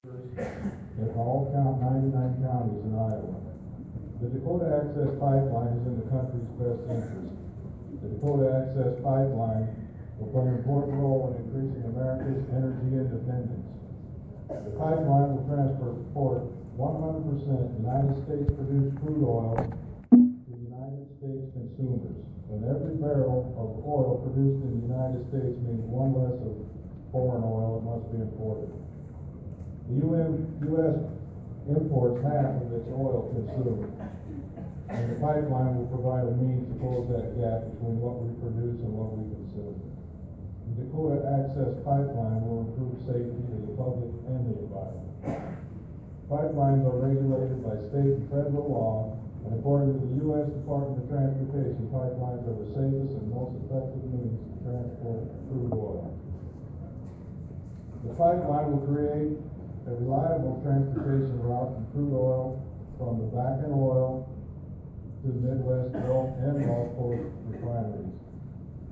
in all 99 counties in Iowa. The Dakota Access Pipeline is in the country's best interest. The Dakota Access Pipeline will play an important role in increasing America's energy independence. The pipeline will transport 100% United States produced crude oil to United States consumers. And every barrel of oil produced in the United States means one less of foreign oil that must be imported. The U.S. imports half of its oil consumed, and the pipeline will provide a means to close that gap between what we produce and what we consume. The Dakota Access Pipeline will improve safety to the public and the environment. Pipelines are regulated by state and federal law, and according to the U.S. Department of Transportation, pipelines are the safest and most effective means to transport crude oil. The pipeline will create a reliable transportation route from crude oil from the Bakken oil to the Midwest Gulf and Gulf Coast refineries,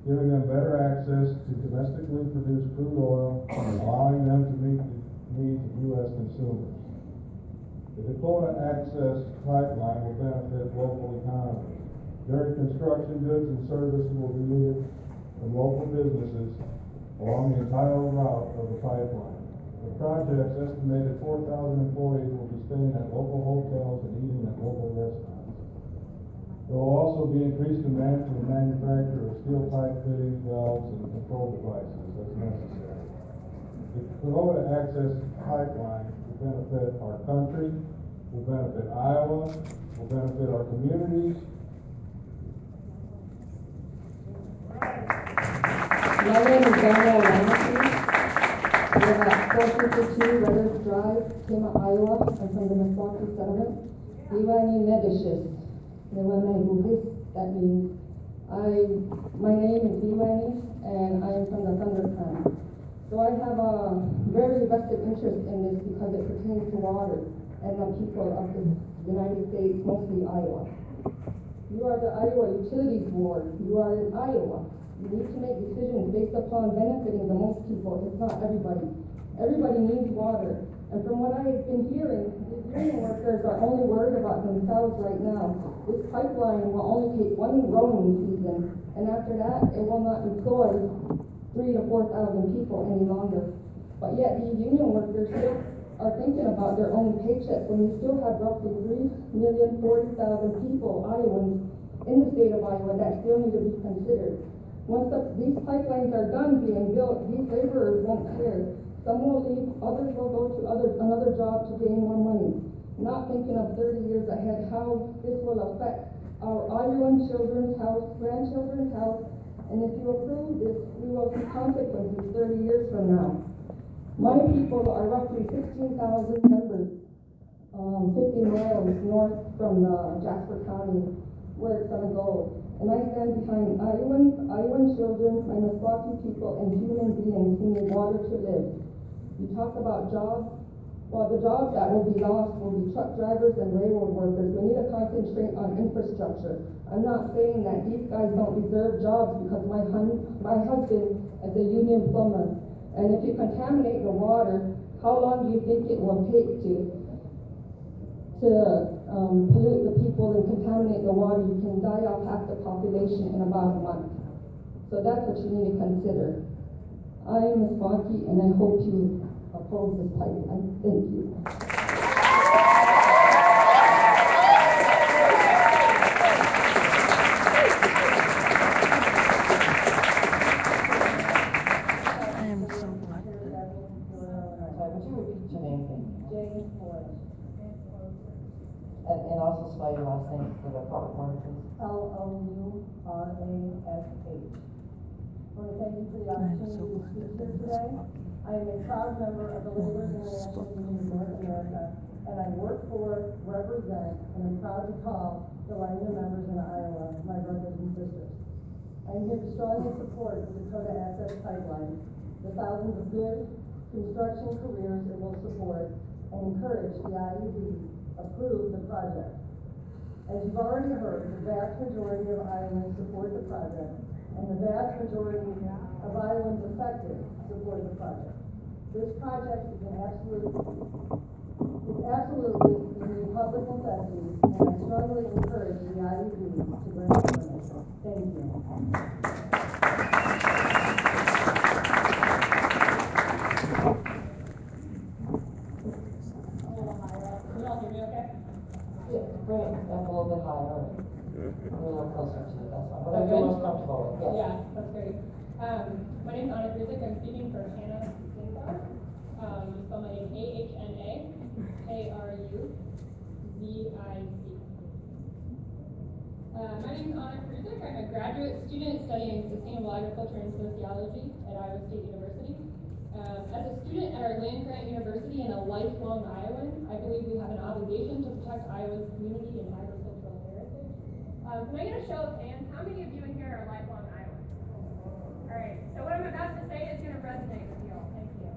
giving them better access to domestically produced crude oil and allowing them to meet the needs of U.S. consumers. The Dakota Access Pipeline will benefit local economies. During construction, goods and services will be needed from local businesses along the entire route of the pipeline. The project's estimated 4,000 employees will be staying at local hotels and eating at local restaurants. There will also be increased demand for the manufacture of steel pipe fittings, valves, and control devices as necessary. The Dakota Access Pipeline will benefit our country, will benefit Iowa, will benefit our communities. My name is Danielle Ramsey. I live at 452 Redwood Drive, Tama, Iowa. I'm from the Meskwaki settlement. Iwani Medishis. That means my name is Iwani, and I am from the Thunder Clan. So I have a very vested interest in this because it pertains to water and the people of the United States, mostly Iowa. You are the Iowa Utilities Board. You are in Iowa. You need to make decisions based upon benefiting the most people, if not everybody. Everybody needs water. And from what I've been hearing, the union workers are only worried about themselves right now. This pipeline will only take one growing season, and after that, it will not employ 3,000 to 4,000 people any longer. But yet, these union workers still are thinking about their own paycheck when we still have roughly 3,040,000 people, Iowans, in the state of Iowa that still need to be considered. Once these pipelines are done being built, these laborers won't care. Some will leave, others will go to another job to gain more money, not thinking of 30 years ahead how this will affect our Iowan children's health, grandchildren's health, and if you approve this, we will see consequences 30 years from now. My people are roughly 16,000 members, 50 miles north from Jasper County, where it's going to go. And I stand behind Iowan children, my Meskwaki people, and human beings who need water to live. You talk about jobs. Well, the jobs that will be lost will be truck drivers and railroad workers. We need to concentrate on infrastructure. I'm not saying that these guys don't deserve jobs because my husband is a union plumber. And if you contaminate the water, how long do you think it will take to pollute the people and contaminate the water? You can die off half the population in about a month. So that's what you need to consider. I am Meskwaki, and I hope you oppose this pipeline. Thank you. I am so glad. Would you repeat your name, please? Jane Flores. And also spell your last name for the proper please. Lourash. I want to thank you for the opportunity to speak here today. I am a proud member of the Labor International Union of North America, and I work for, represent, and am proud to call the lineman members in Iowa my brothers and sisters. I am here to strongly support the Dakota Access Pipeline, the thousands of good construction careers it will support, and encourage the IUB approve the project. As you've already heard, the vast majority of Iowans support the project, and the vast majority of Iowans affected support the project. This project is absolutely in the public necessity, and I strongly encourage the IUB to grant permission. Thank you. Can you all hear me okay? Yeah, bring it up a little bit higher, a little closer to you, that's fine. Is that Whatever you're good? most comfortable with, yes. Yeah, that's great. My name's Anna Kruzik. I'm speaking for Hannah Sinkar. You spell my name A-H-N-A K-R-U-Z-I-C. My name is Anna Kruzik. I'm a graduate student studying sustainable agriculture and sociology at Iowa State University. As a student at our land-grant university and a lifelong Iowan, I believe we have an obligation to protect Iowa's community and agricultural heritage. Can I get a show of hands? How many of you in here are lifelong Iowans? All right, so what I'm about to say is going to resonate with you all. Thank you.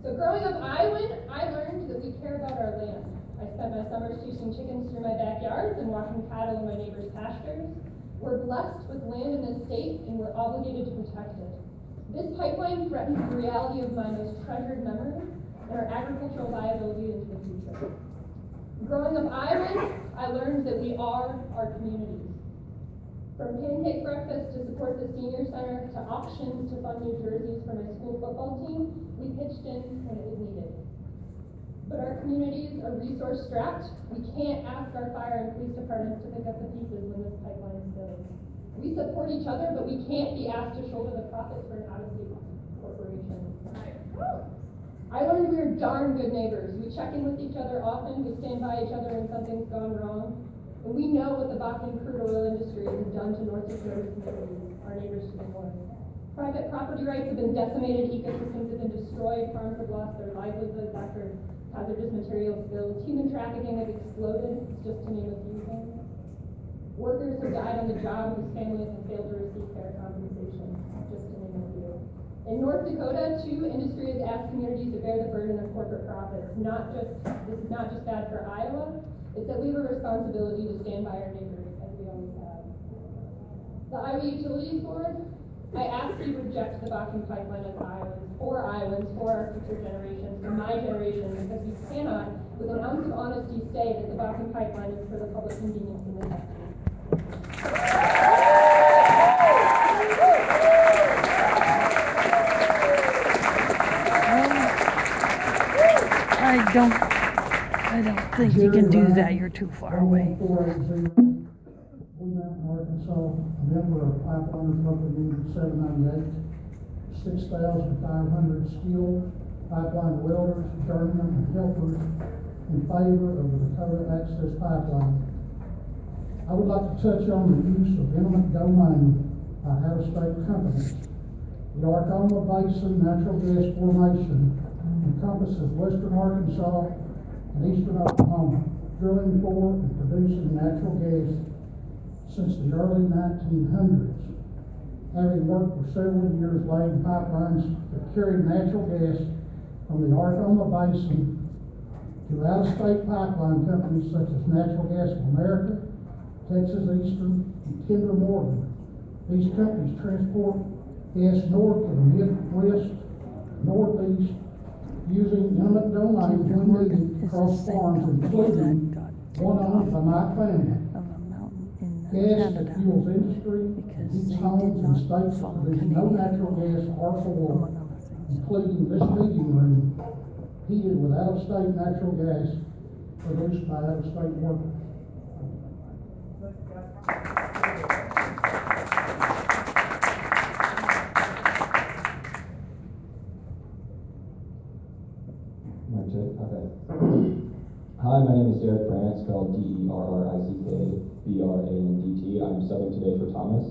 So growing up Iowan, I learned that we care about our land. I spent my summers chasing chickens through my backyards and watching cattle in my neighbors' pastures. We're blessed with land in this state, and we're obligated to protect it. This pipeline threatens the reality of my most treasured memories and our agricultural viability into the future. Growing up Iowan, I learned that we are our communities. From pancake breakfast to support the senior center to auctions to fund new jerseys for my school football team, we pitched in when it was needed. But our communities are resource strapped. We can't ask our fire and police departments to pick up the pieces when this pipeline spills. We support each other, but we can't be asked to shoulder the profits for an out-of-state corporation. I learned we are darn good neighbors. We check in with each other often. We stand by each other when something's gone wrong. And we know what the Bakken crude oil industry has done to North Dakota's communities, our neighbors to the north. Private property rights have been decimated, ecosystems have been destroyed, farms have lost their livelihoods after hazardous materials spills, human trafficking has exploded, just to name a few things. Workers have died on the job whose families have failed to receive fair compensation, just to name a few. In North Dakota, two industries ask communities to bear the burden of corporate profits. This is not just bad for Iowa, it's that we have a responsibility to stand by our neighbors, as we always have. The Iowa Utilities Board, I ask you to reject the Bakken pipeline as Iowans, for our future generations, for my generation, because we cannot, with an ounce of honesty, say that the Bakken pipeline is for the public convenience and necessity. I don't think you can do that. You're too far away. Blue Mountain, Arkansas, a member of Pipeliners Local Unit 798, 6,500 skilled pipeline welders, journeymen, and helpers in favor of the Dakota Access Pipeline. I would like to touch on the use of eminent domain by out-of-state companies. The Arkoma Basin Natural Gas Formation encompasses western Arkansas and eastern Oklahoma, drilling for and producing natural gas since the early 1900s, having worked for several years laying pipelines that carried natural gas from the Arkoma Basin to out-of-state pipeline companies such as Natural Gas of America, Texas Eastern, and Kinder Morgan. These companies transport gas north to the Midwest, Northeast, using eminent domain when needed across farms, including one owned by my family. Of a mountain in Gas that Canada, fuels industry, because heats they homes did and not states that follow produce no Canadian natural law, gas or oil, among other things. including this meeting room, heated with out-of-state natural gas produced by out-of-state workers. Hi, my name is Derek Brandt, spelled D-E-R-R-I-C-K-B-R-A-N-D-T. I'm subbing today for Thomas.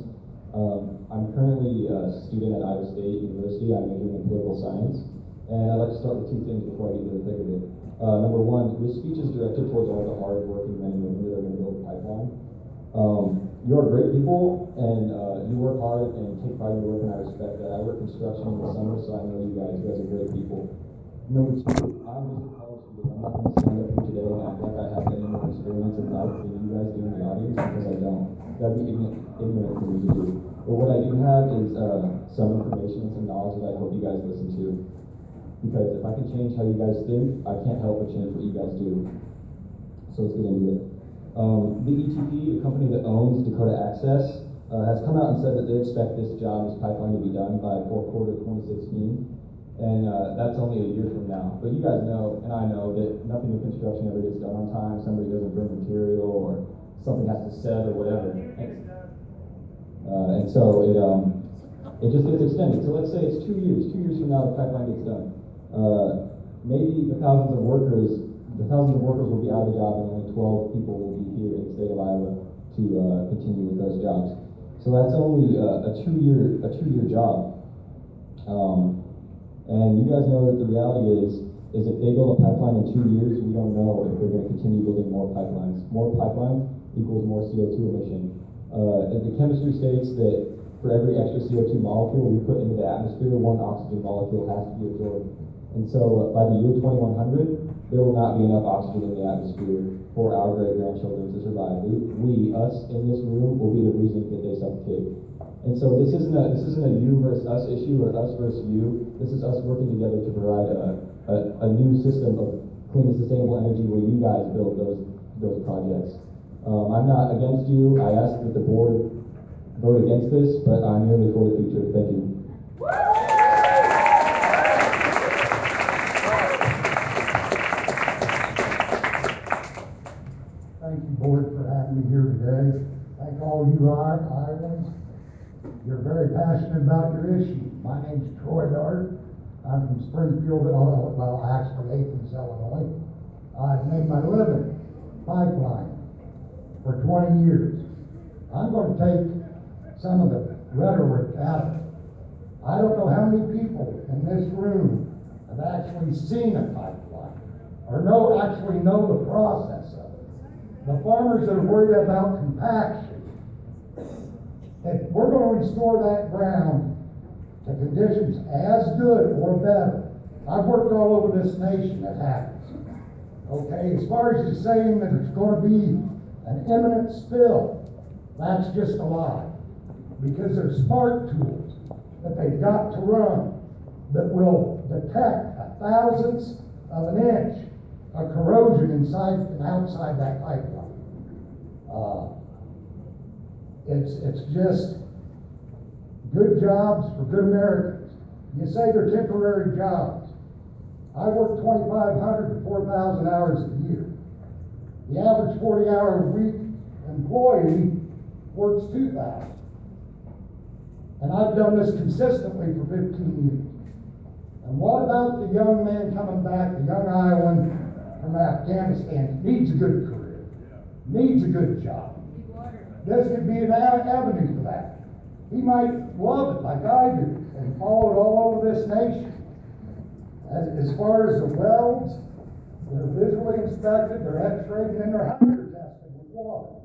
I'm currently a student at Iowa State University. I'm majoring in political science. And I'd like to start with two things before I get into the thick of it. Number one, this speech is directed towards all the hard-working men and women that are going to build the pipeline. You are great people, and you work hard and take pride in your work, and I respect that. I work construction in the summer, so I know you guys. You guys are great people. Number two, I'm just a college student. I'm not going to stand up here today and act like I have any more experience in life than you guys do in the audience, because I don't. That'd be ignorant for me to do. But what I do have is some information and some knowledge that I hope you guys listen to. because if I can change how you guys think, I can't help but change what you guys do. So let's get into it. The ETP, the company that owns Dakota Access, has come out and said that they expect this pipeline to be done by fourth quarter 2016. And that's only a year from now. But you guys know, and I know, that nothing in construction ever gets done on time. Somebody doesn't bring material, or something has to set, or whatever. And so it just gets extended. So let's say it's 2 years. 2 years from now, the pipeline gets done. Maybe the thousands of workers will be out of the job, and only 12 people will be here in the state of Iowa to continue with those jobs. So that's only a two-year job. And you guys know that the reality is if they build a pipeline in 2 years, we don't know if they're going to continue building more pipelines. More pipelines equals more CO2 emission. The chemistry states that for every extra CO2 molecule we put into the atmosphere, one oxygen molecule has to be absorbed. And so by the year 2100, there will not be enough oxygen in the atmosphere for our great-grandchildren to survive. Us in this room, will be the reason that they suffocate. And so this isn't a you versus us issue or us versus you. This is us working together to provide a new system of clean and sustainable energy where you guys build those projects. I'm not against you. I ask that the board vote against this, but I'm merely for the future. Thank you. Thank you, board, for having me here today. Thank all you Iowans. You're very passionate about your issue. My name's Troy Dart. I'm from Springfield, well, actually Athens, Illinois. I've made my living pipeline for 20 years. I'm going to take some of the rhetoric out of it. I don't know how many people in this room have actually seen a pipeline or actually know the process of it. The farmers that are worried about compaction, if we're going to restore that ground to conditions as good or better, I've worked all over this nation, it happens. Okay, as far as you saying that it's going to be an imminent spill, that's just a lie. Because there's smart tools that they've got to run that will detect 1/1000th of an inch of corrosion inside and outside that pipeline. It's just good jobs for good Americans. You say they're temporary jobs. I work 2,500 to 4,000 hours a year. The average 40-hour-a-week employee works 2,000. And I've done this consistently for 15 years. And what about the young man coming back, the young Iowan from Afghanistan, needs a good career, needs a good job? This could be an avenue for that. He might love it like I do and follow it all over this nation. As far as the welds, they're visually inspected, they're x-rayed, and they're hydro tested with water.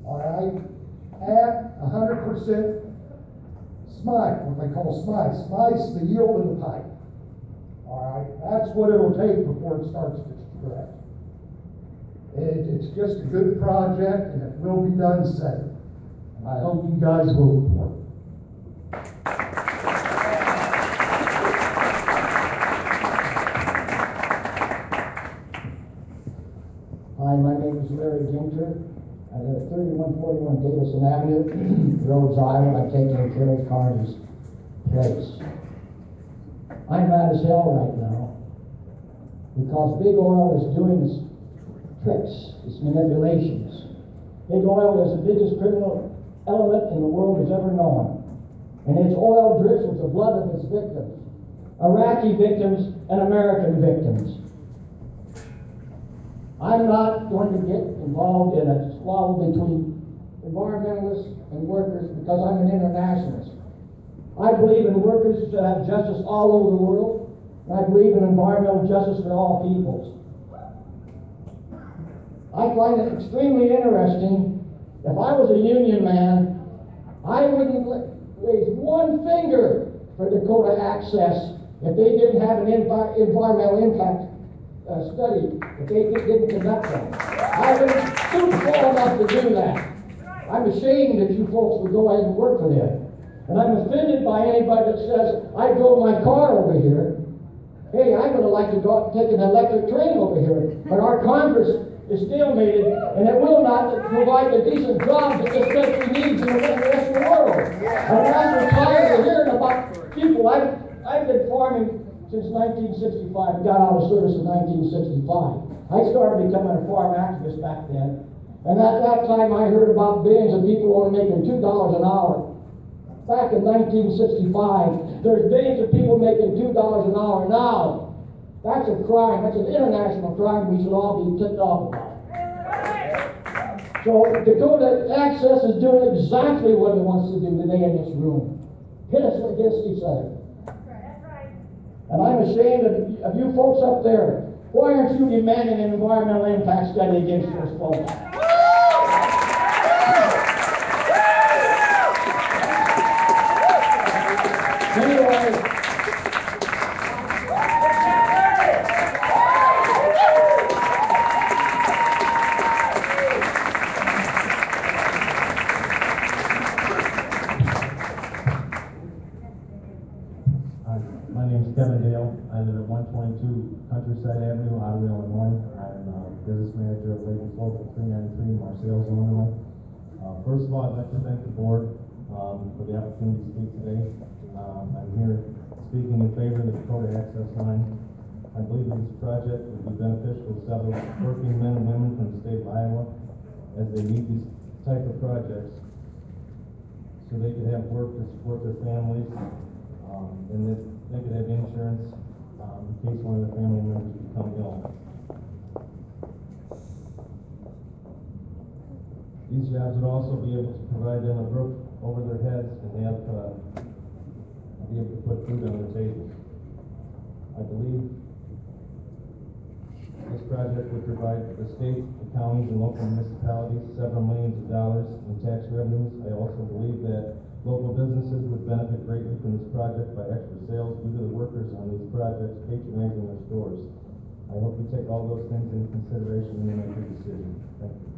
All right? At 100% SMICE, what they call SMICE. SMICE, the yield of the pipe. All right? That's what it'll take before it starts to stretch. It's just a good project, and it will be done safe. And I hope you guys will support it. Hi, my name is Larry Ginter. I live at 3141 Davison Avenue, Rhodes, Iowa. I'm taking Kerry Carney's place. I'm mad as hell right now because Big Oil is doing its tricks, its manipulations. Big Oil is the biggest criminal element in the world has ever known. And its oil drips with the blood of its victims, Iraqi victims and American victims. I'm not going to get involved in a squabble between environmentalists and workers because I'm an internationalist. I believe in workers should have justice all over the world, and I believe in environmental justice for all peoples. I find it extremely interesting. If I was a union man, I wouldn't raise one finger for Dakota Access if they didn't have an environmental impact study, if they didn't conduct them. I wouldn't stoop far enough to do that. I'm ashamed that you folks would go ahead and work for them. And I'm offended by anybody that says, I drove my car over here Hey, I would have liked to go out and take an electric train over here, but our Congress is stalemated, and it will not provide the decent jobs that this country needs in the rest of the world. And as we're tired of hearing about people, I've been farming since 1965, got out of service in 1965. I started becoming a farm activist back then, and at that time I heard about billions of people only making $2 an hour. Back in 1965, there's billions of people making $2 an hour now. That's a crime. That's an international crime we should all be tipped off about. So Dakota Access is doing exactly what it wants to do today in this room. Hit us against each other. That's right. And I'm ashamed of you folks up there. Why aren't you demanding an environmental impact study against those folks? Anyway, my name is Kevin Dale. I live at 122 Countryside Avenue, Ottawa, Illinois. I'm business manager of Ladies Local 393 in Marseilles, Illinois. First of all, I'd like to thank the board for the opportunity to speak today. I'm here speaking in favor of the Dakota Access Line. I believe that this project will be beneficial to several working men and women from the state of Iowa as they need these type of projects so they could have work to support their families, and that they could have insurance in case one of their family members become ill. These jobs would also be able to provide them a roof over their heads and have be able to put food on their tables. I believe this project would provide the state, the counties, and local municipalities several millions of dollars in tax revenues. I also believe that local businesses would benefit greatly from this project by extra sales due to the workers on these projects patronizing their stores. I hope you take all those things into consideration when you make your decision. Thank you.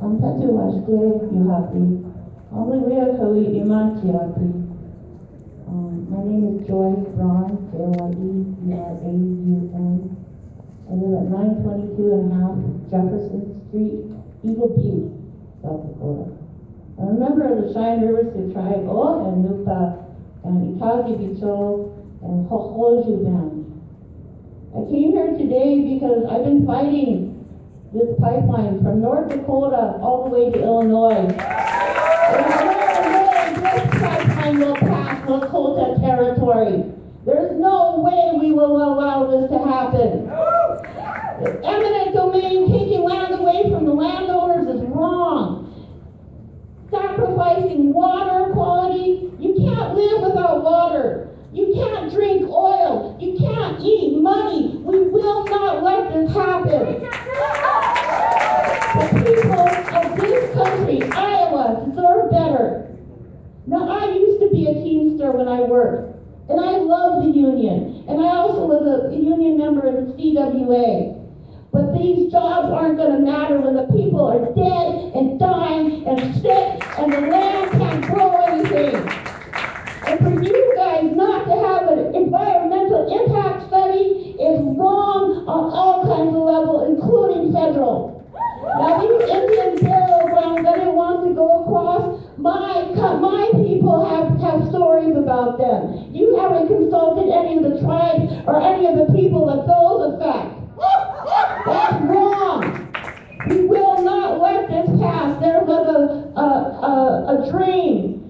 Ampatu washkle yuhapi. Hallelujah kawi imantiapi. My name is Joy Braun, J-Y-E-B-R-A-U-N. I live at 922 and a half Jefferson Street, Eagle Butte, South Dakota. I'm a member of the Cheyenne River Sioux Tribe, and Nupa, and Ikazi Bicho, and Hohoju Band. I came here today because I've been fighting this pipeline from North Dakota all the way to Illinois. There's no way this pipeline will pass Lakota territory. There's no way we will allow this to happen. Eminent domain, taking land away from the landowners, is wrong. Sacrificing water quality. You can't live without water. You can't drink oil. You can't eat money. We will not let this happen. The people of this country, Iowa, deserve better. Now, I used to be a Teamster when I worked, and I love the union, and I also was a union member of the CWA. But these jobs aren't going to matter when the people are dead and dying and sick, and the land can't grow anything. And for you guys not to have an environmental impact study is wrong on all kinds of levels, including federal. Now these Indian burial grounds that it wants to go across, my people have stories about them. You haven't consulted any of the tribes or any of the people that those affect. That's wrong. We will not let this pass. There was a dream.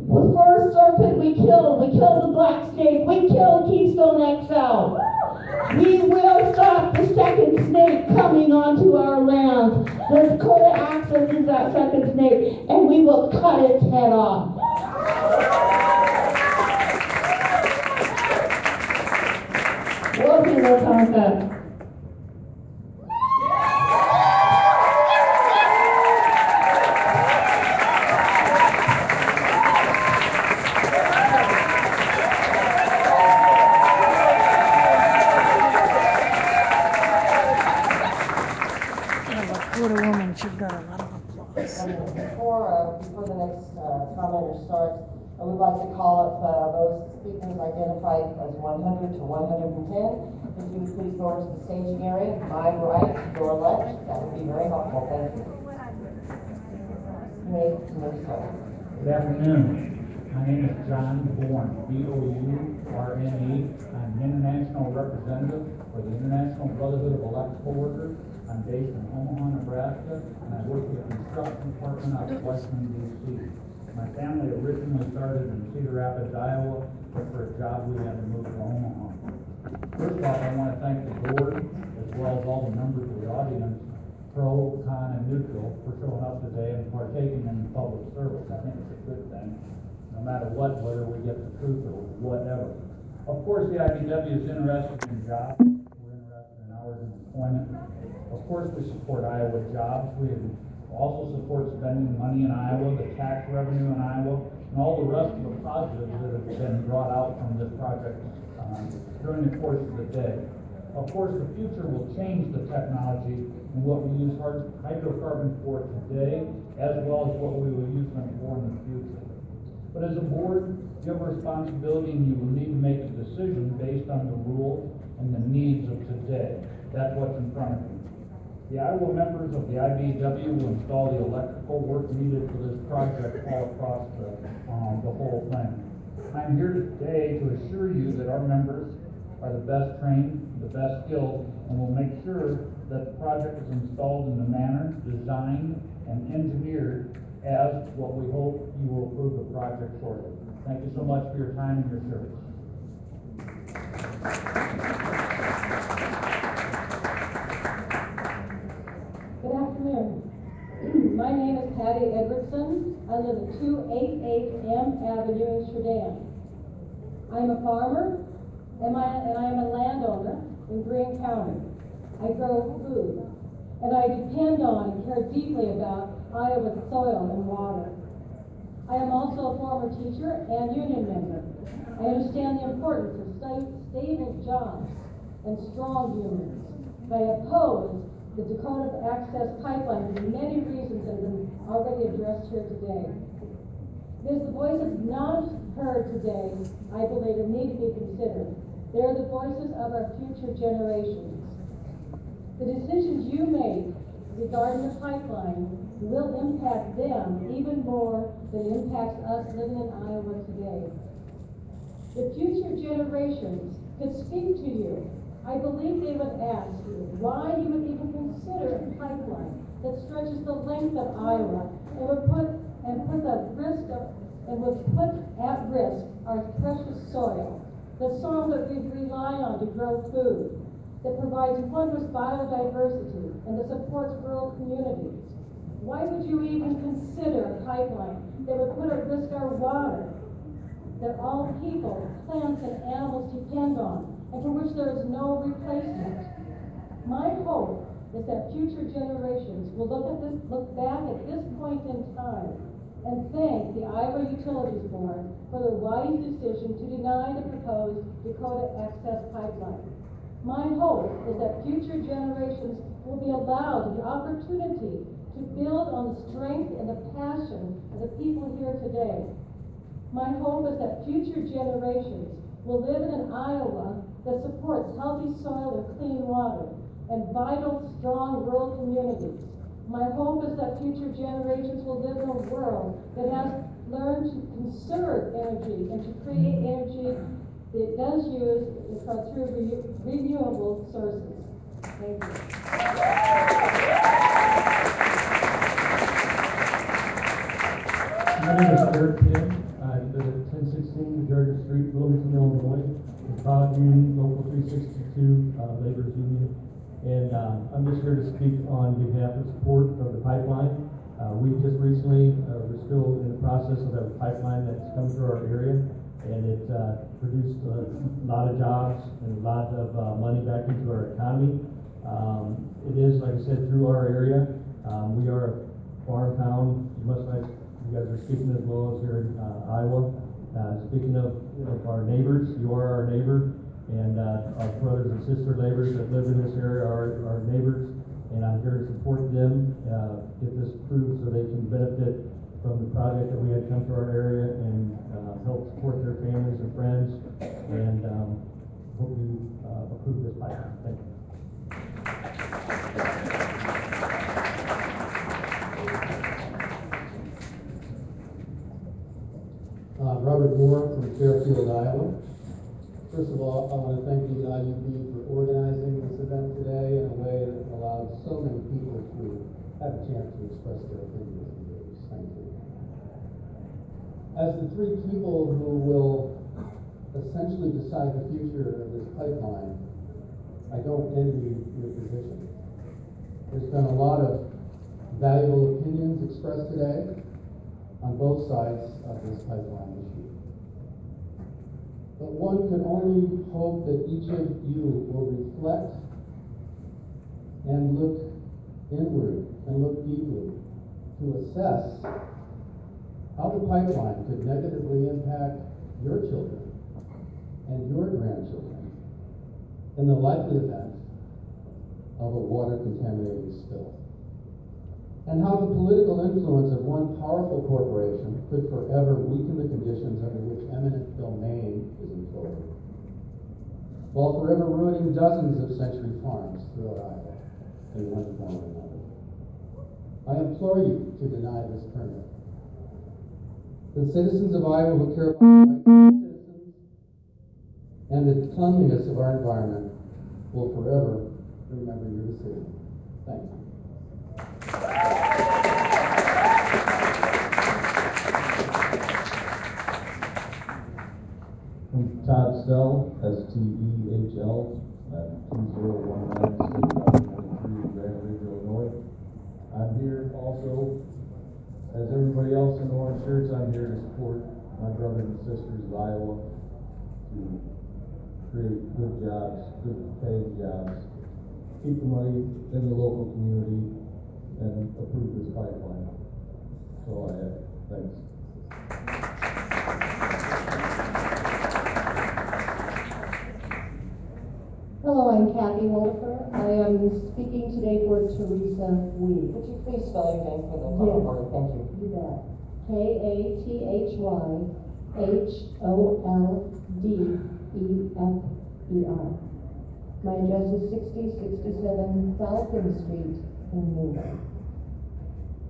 The first serpent we killed the black snake, we killed Keystone XL. We will stop the second snake coming onto our lands. The Dakota Access is that second snake, and we will cut its head off. Welcome, Watonka. Dakota woman should got a lot of applause. Before starts. I would like to call up those speakers identified as 100 to 110. If you would please go to the staging area, my right, your left, that would be very helpful. Thank you. You may move forward. Good afternoon. My name is John Bourne, B-O-U-R-N-E. I'm an international representative for the International Brotherhood of Electrical Workers. I'm based in Omaha, Nebraska, and I work for the construction department out of Washington, D.C. My family originally started in Cedar Rapids, Iowa, but for a job we had to move to Omaha. First off, I want to thank the board, as well as all the members of the audience, pro, con, and neutral, for showing up today and partaking in public service. I think it's a good thing, no matter what, whether we get the truth or whatever. Of course, the IBW is interested in jobs. We're interested in hours of employment. Of course, we support Iowa jobs. We also support spending money in Iowa, the tax revenue in Iowa, and all the rest of the positives that have been brought out from this project during the course of the day. Of course, the future will change the technology and what we use hydrocarbons for today, as well as what we will use them for in the future. But as a board, you have a responsibility and you will need to make a decision based on the rules and the needs of today. That's what's in front of you. The Iowa members of the IBW will install the electrical work needed for this project all across the whole thing. I'm here today to assure you that our members are the best trained, the best skilled, and will make sure that the project is installed in the manner, designed, and engineered as what we hope you will approve the project shortly. Thank you so much for your time and your service. Good afternoon. My name is Patty Edwardson. I live at 288 M Avenue in Sheridan. I'm a farmer, and I am a landowner in Greene County. I grow food, and I depend on and care deeply about Iowa's soil and water. I am also a former teacher and union member. I understand the importance of stable jobs and strong unions. But I oppose the Dakota Access Pipeline for many reasons that have been already addressed here today. It is the voices not heard today, I believe, that need to be considered. They are the voices of our future generations. The decisions you make regarding the pipeline will impact them even more than it impacts us living in Iowa today. The future generations could speak to you. I believe they would ask you why you would even consider a pipeline that stretches the length of Iowa and would put at risk our precious soil, the soil that we rely on to grow food, that provides wondrous biodiversity and that supports rural communities. Why would you even consider a pipeline that would put at risk our water that all people, plants, and animals depend on, and for which there is no replacement? My hope is that future generations will look back at this point in time and thank the Iowa Utilities Board for their wise decision to deny the proposed Dakota Access Pipeline. My hope is that future generations will be allowed the opportunity to build on the strength and the passion of the people here today. My hope is that future generations will live in an Iowa that supports healthy soil and clean water and vital, strong rural communities. My hope is that future generations will live in a world that has learned to conserve energy and to create energy that it does use through renewable sources. Thank you. My name is Eric Kim. I live at 1016 Georgia Street, Wilmington, Illinois. I'm proud union, Local 362 Laborers Union. And I'm just here to speak on behalf of support of the pipeline. We just recently, we're still in the process of a pipeline that's come through our area, and it produced a lot of jobs and a lot of money back into our economy. It is, like I said, through our area. We are a farm town, much like you guys are speaking as well as here in Iowa. Speaking of our neighbors, you are our neighbor, and our brothers and sister laborers that live in this area are our neighbors, and I'm here to support them, get this approved so they can benefit from the project that we had come to our area and help support their families and friends. And hope you approve this pipeline. Thank you. Robert Moore from Fairfield, Iowa. First of all, I want to thank the IUB for organizing this event today in a way that allowed so many people to have a chance to express their opinions and views. Thank you. As the three people who will essentially decide the future of this pipeline, I don't envy your position. There's been a lot of valuable opinions expressed today on both sides of this pipeline issue. But one can only hope that each of you will reflect and look inward and look deeply to assess how the pipeline could negatively impact your children and your grandchildren in the likely event of a water contaminated spill, and how the political influence of one powerful corporation could forever weaken the conditions under which eminent domain is employed, while forever ruining dozens of century farms throughout Iowa in one form or another. I implore you to deny this permit. The citizens of Iowa who care about the rights of citizens and the cleanliness of our environment will forever remember your decision. Thank you. I'm Todd Stell, S-T-E-H-L, at 2019 State Route 23 in Grand Ridge, Illinois. I'm here also, as everybody else in the orange shirts, I'm here to support my brothers and sisters of Iowa to create good jobs, good paying jobs, keep the money in the local community, and approve this pipeline. That's all I have. Thanks. Hello, I'm Kathy Wolfer. I am speaking today for Teresa Weed. Would you please spell your name for the Yes. board? Thank you. You bet. KathyHolder. My address is 6067 Falcon Street in Mingo.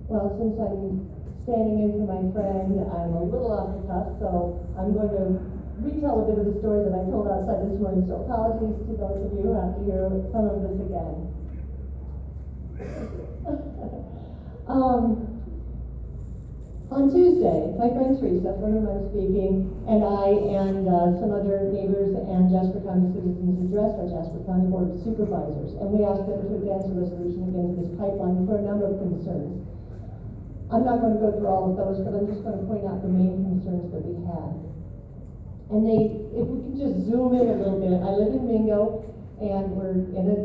Well, since I'm standing in for my friend, I'm a little off the cuff, so I'm going to retell a bit of the story that I told outside this morning, so apologies to those of you who have to hear some of this again. On Tuesday, my friend Teresa, for whom I'm speaking, and I and some other neighbors and Jasper County citizens addressed our Jasper County Board of Supervisors, and we asked them to advance a resolution against this pipeline for a number of concerns. I'm not going to go through all of those, but I'm just going to point out the main concerns that we had. And if we can just zoom in a little bit, I live in Mingo, and we're in a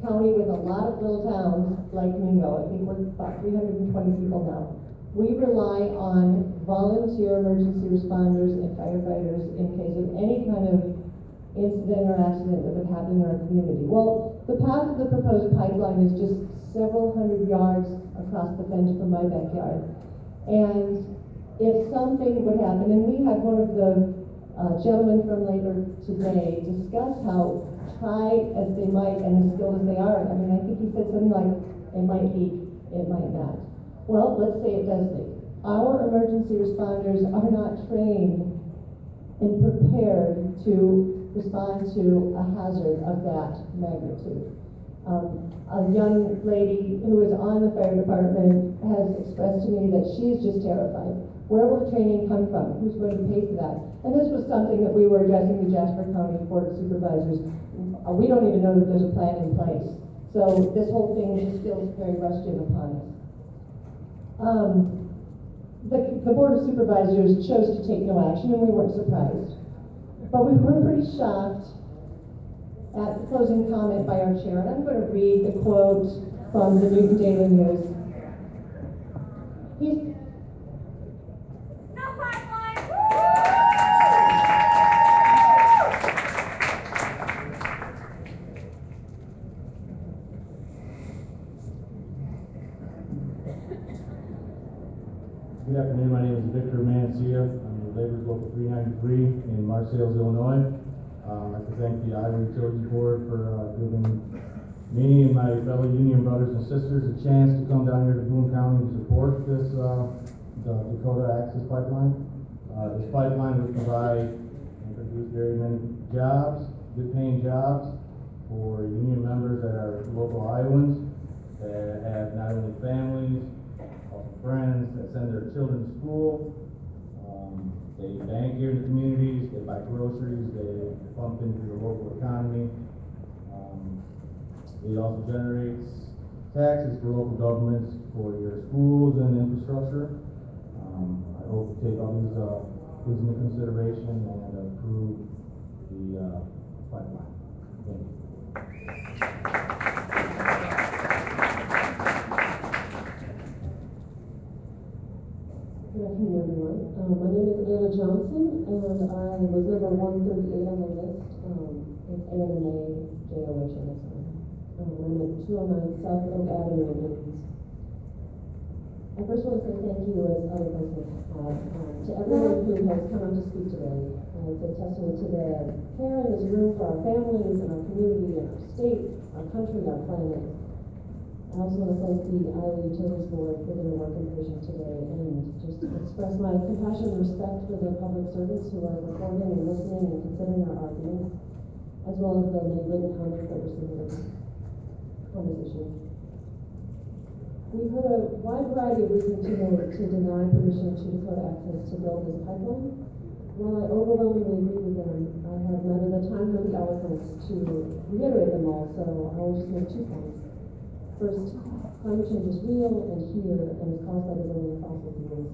county with a lot of little towns like Mingo. I think we're about 320 people now. We rely on volunteer emergency responders and firefighters in case of any kind of incident or accident that would happen in our community. Well, the path of the proposed pipeline is just several hundred yards across the fence from my backyard. And if something would happen, and we had one of the gentlemen from labor today discuss how try as they might and as skilled as they are, I mean, I think he said something like, it might leak, it might not. Well, let's say it does leak. Our emergency responders are not trained and prepared to respond to a hazard of that magnitude. A young lady who is on the fire department has expressed to me that she's just terrified. Where will the training come from? Who's going to pay for that? And this was something that we were addressing the Jasper County Board of Supervisors. We don't even know that there's a plan in place. So this whole thing just feels very rushed in upon us. The Board of Supervisors chose to take no action, and we weren't surprised. But we were pretty shocked at the closing comment by our chair, and I'm going to read the quote from the Newton Daily News. No pipeline! I'm with Labor's Local 393 in Marseilles, Illinois. I'd like to thank the Iowa Utilities Board for giving me and my fellow union brothers and sisters a chance to come down here to Boone County and support this the Dakota Access Pipeline. This pipeline would provide and produce very many jobs, good paying jobs for union members that are local Iowans that have not only families, also friends that send their children to school. They bank here in the communities, they buy groceries, they pump into the local economy. It also generates taxes for local governments for your schools and infrastructure. I hope to take all these things into consideration and approve the pipeline. Thank you. Good afternoon, everyone. My name is Anna Johnson, and I was number 138 on the list. It's ANNA JOH on this one. I'm at 209 South Oak Avenue in Dayton. I first want to say thank you, as other folks have, to everyone who has come out to speak today. It's a testament to the care in this room for our families and our community and our state, our country, our planet. I also want to thank the Iowa Utilities Board for their work and patience today, and just express my compassion and respect for the public servants who are recording and listening and considering our arguments, as well as the many written comments that were submitted on this issue. We've heard a wide variety of reasons today to deny permission to Dakota Access to build this pipeline. While I overwhelmingly agree with them, I have neither the time nor the eloquence to reiterate them all, so I will just make 2 points. First, climate change is real and here and is caused by the burning of fossil fuels,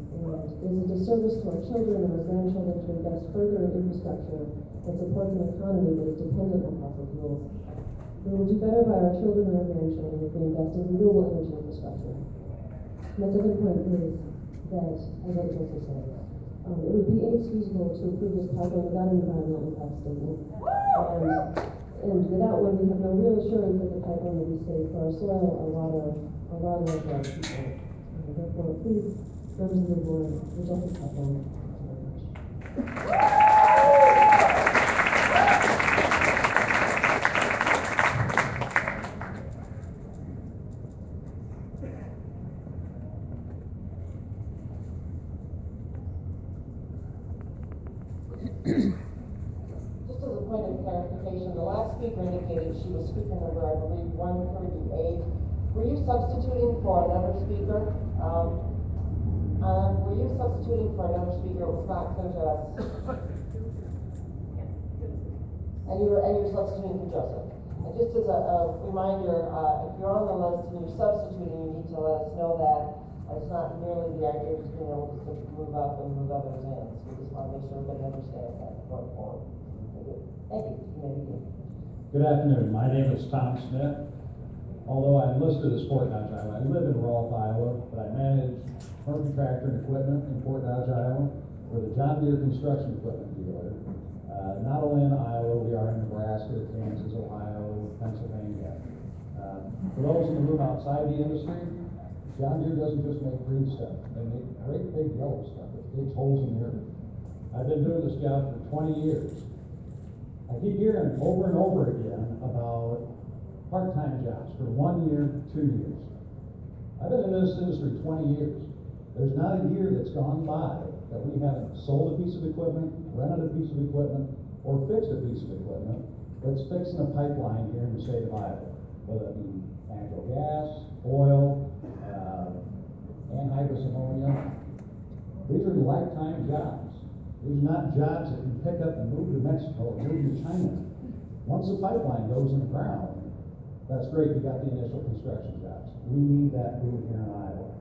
and it is a disservice to our children and our grandchildren to invest further in infrastructure that supports an economy that is dependent on fossil fuels. We will do better by our children and our grandchildren if we invest in renewable energy infrastructure. My second point is that, as I also said, it would be inexcusable to approve this pipeline without an environmental impact statement. And without one, we have no real assurance that the pipeline will be safe for our soil, our water, for our people. Therefore, please, members of the board, reject this pipeline. Thank you very much. Just as a point of clarification, the last speaker indicated she was speaker number, I believe, 138. Were you substituting for another speaker? Were you substituting for another speaker? It was not clear to us. And you're substituting for Joseph. And just as a reminder, if you're on the list and you're substituting, you need to let us know that. It's not merely the idea of just being able to move up and move others in. So we just want to make sure everybody understands that going forward. Thank you. You may begin. Good afternoon. My name is Tom Smith. Although I'm listed as Fort Dodge, Iowa, I live in Rolfe, Iowa, but I manage Murphy Tractor and Equipment in Fort Dodge, Iowa. We're the John Deere construction equipment dealer. Not only in Iowa, we are in Nebraska, Kansas, Ohio, Pennsylvania. For those in the room outside the industry, John Deere doesn't just make green stuff. They make great big yellow stuff that digs holes in the earth. I've been doing this job for 20 years. I keep hearing over and over again about part-time jobs for 1 year, 2 years. I've been in this industry 20 years. There's not a year that's gone by that we haven't sold a piece of equipment, rented a piece of equipment, or fixed a piece of equipment that's fixing a pipeline here in the state of Iowa, whether it be natural gas, oil, anhydrous ammonia. These are lifetime jobs. These are not jobs that can pick up and move to Mexico or move to China. Once the pipeline goes in the ground, that's great, you got the initial construction jobs. We need that boom here in Iowa.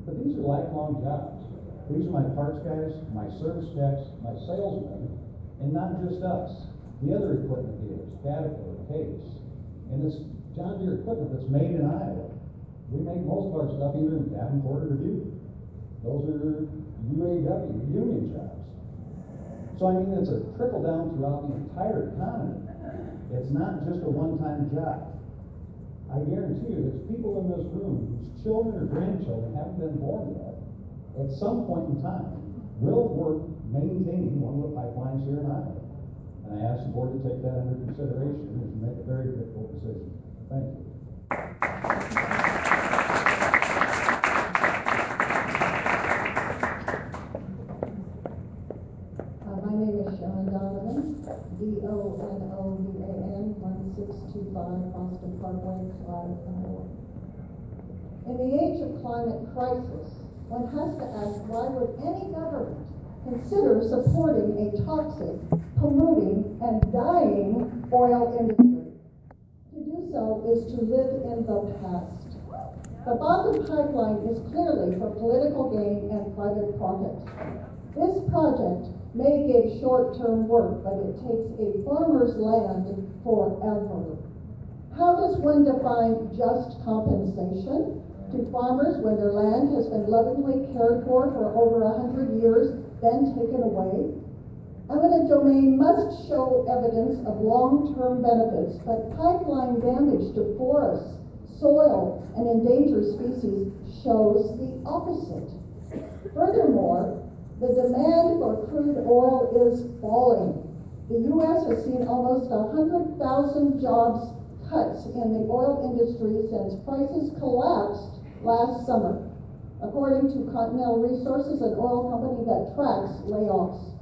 But these are lifelong jobs. These are my parts guys, my service techs, my salesmen, and not just us. The other equipment dealers, Caterpillar, Case, and this John Deere equipment that's made in Iowa. We make most of our stuff either in Davenport or Dubuque. Those are UAW, union jobs. So I mean, it's a trickle down throughout the entire economy. It's not just a one-time job. I guarantee you there's people in this room whose children or grandchildren haven't been born yet, at some point in time, will work maintaining one of the pipelines here in Iowa. And I ask the board to take that under consideration as you make a very difficult decision. Thank you. My name is Sharon Donovan, Donovan, 1625 Boston Parkway, Clyde, Iowa. In the age of climate crisis, one has to ask, why would any government consider supporting a toxic, polluting, and dying oil industry? To do so is to live in the past. The Bakken pipeline is clearly for political gain and private profit. This project may give short-term work, but it takes a farmer's land forever. How does one define just compensation to farmers when their land has been lovingly cared for over 100 years, then taken away? Eminent domain must show evidence of long-term benefits, but pipeline damage to forests, soil, and endangered species shows the opposite. Furthermore, the demand for crude oil is falling. The U.S. has seen almost 100,000 jobs cuts in the oil industry since prices collapsed last summer, according to Continental Resources, an oil company that tracks layoffs.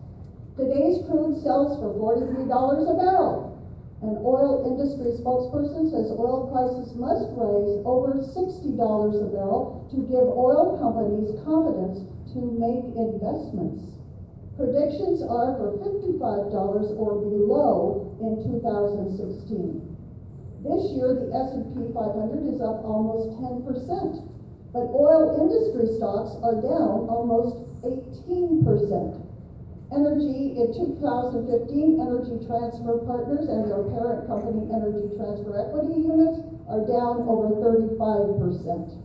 Today's crude sells for $43 a barrel. An oil industry spokesperson says oil prices must rise over $60 a barrel to give oil companies confidence to make investments. Predictions are for $55 or below in 2016. This year, the S&P 500 is up almost 10%, but oil industry stocks are down almost 18%. Energy in 2015, Energy Transfer Partners and their parent company, Energy Transfer Equity Units, are down over 35%.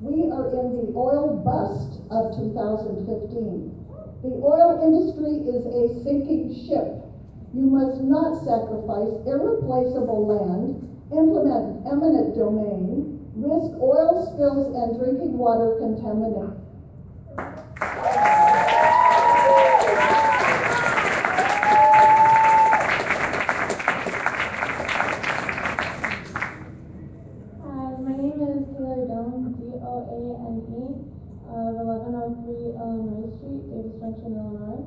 We are in the oil bust of 2015. The oil industry is a sinking ship. You must not sacrifice irreplaceable land, implement eminent domain, risk oil spills and drinking water contamination. My name is Taylor Doane, D-O-A-N-E, of 1103 Illinois Street, Davis Junction, Illinois.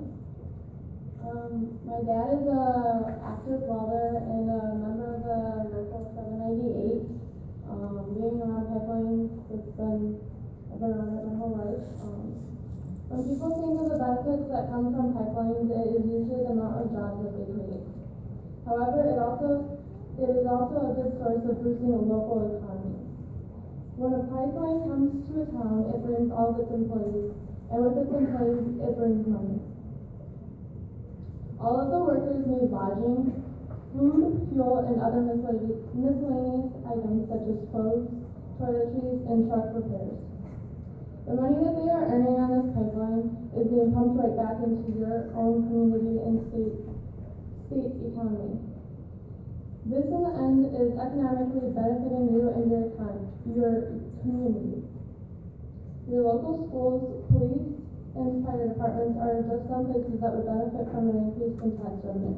My dad is an active welder and a member of the local 798. Being around pipelines, I've been around it my whole life. When people think of the benefits that come from pipelines, it is usually the amount of jobs that they create. However, it is also a good source of boosting the local economy. When a pipeline comes to a town, it brings all of its employees, and with its employees, it brings money. All of the workers need lodging, food, fuel, and other miscellaneous items such as clothes, toiletries, and truck repairs. The money that they are earning on this pipeline is being pumped right back into your own community and state economy. This, in the end, is economically benefiting you and your community. Your local schools, police, and fire departments are just some places that would benefit from an increase in tax revenue.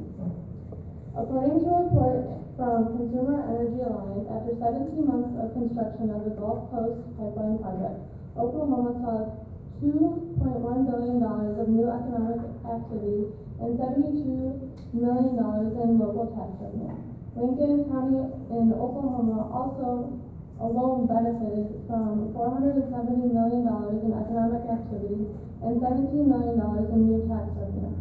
According to a report from Consumer Energy Alliance, after 17 months of construction of the Gulf Coast Pipeline Project, Oklahoma saw $2.1 billion of new economic activity and $72 million in local tax revenue. Lincoln County in Oklahoma also alone benefited from $470 million in economic activity and $17 million in new tax revenue.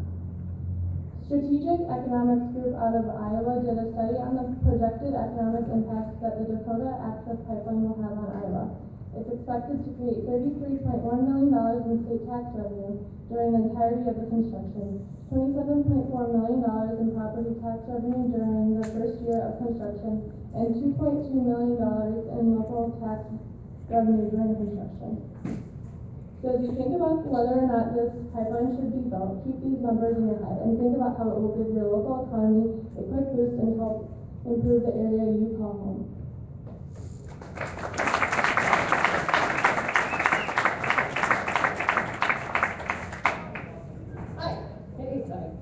Strategic Economics Group out of Iowa did a study on the projected economic impacts that the Dakota Access Pipeline will have on Iowa. It's expected to create $33.1 million in state tax revenue during the entirety of the construction, $27.4 million in property tax revenue during the first year of construction, and $2.2 million in local tax revenue during construction. So as you think about whether or not this pipeline should be built, keep these numbers in your head and think about how it will give your local economy a quick boost and help improve the area you call home. Hi, Okay.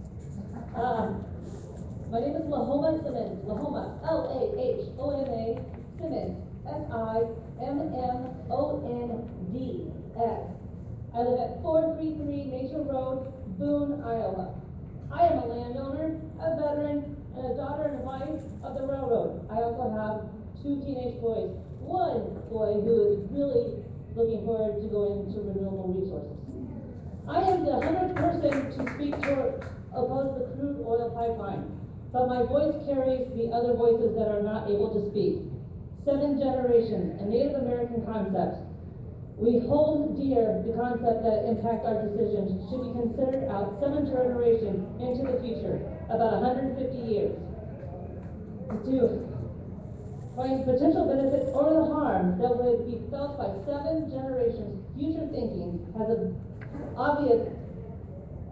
My name is Lahoma Simmons. Lahoma, Lahoma, Simmons, Simmonds. I live at 433 Nature Road, Boone, Iowa. I am a landowner, a veteran, and a daughter and wife of the railroad. I also have 2 teenage boys. One boy who is really looking forward to going to renewable resources. I am the 100th person to speak to oppose the crude oil pipeline, but my voice carries the other voices that are not able to speak. 7 generations, a Native American concept. We hold dear the concept that impact our decisions should be considered out 7 generations into the future, about 150 years. To find potential benefits or the harm that would be felt by 7 generations, future thinking has an obvious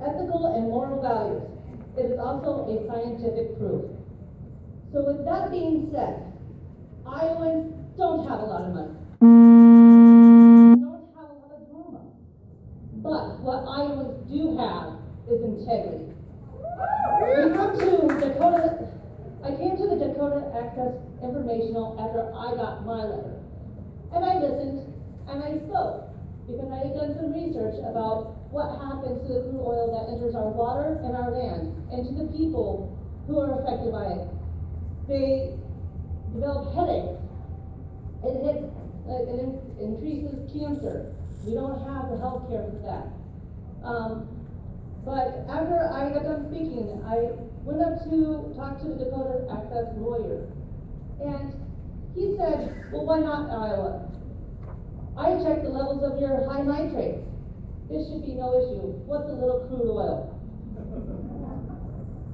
ethical and moral values. It is also a scientific proof. So with that being said, Iowans don't have a lot of money. Don't have a lot of drama. But what Iowans do have is integrity. I came to the Dakota Access Informational after I got my letter. And I listened and I spoke because I had done some research about what happens to the crude oil that enters our water and our land and to the people who are affected by it. They develop headaches. It increases cancer. We don't have the health care for that. But after I got done speaking, I went up to talk to the Dakota Access lawyer. And he said, well, why not Iowa? I checked the levels of your high nitrates. This should be no issue. What's a little crude oil?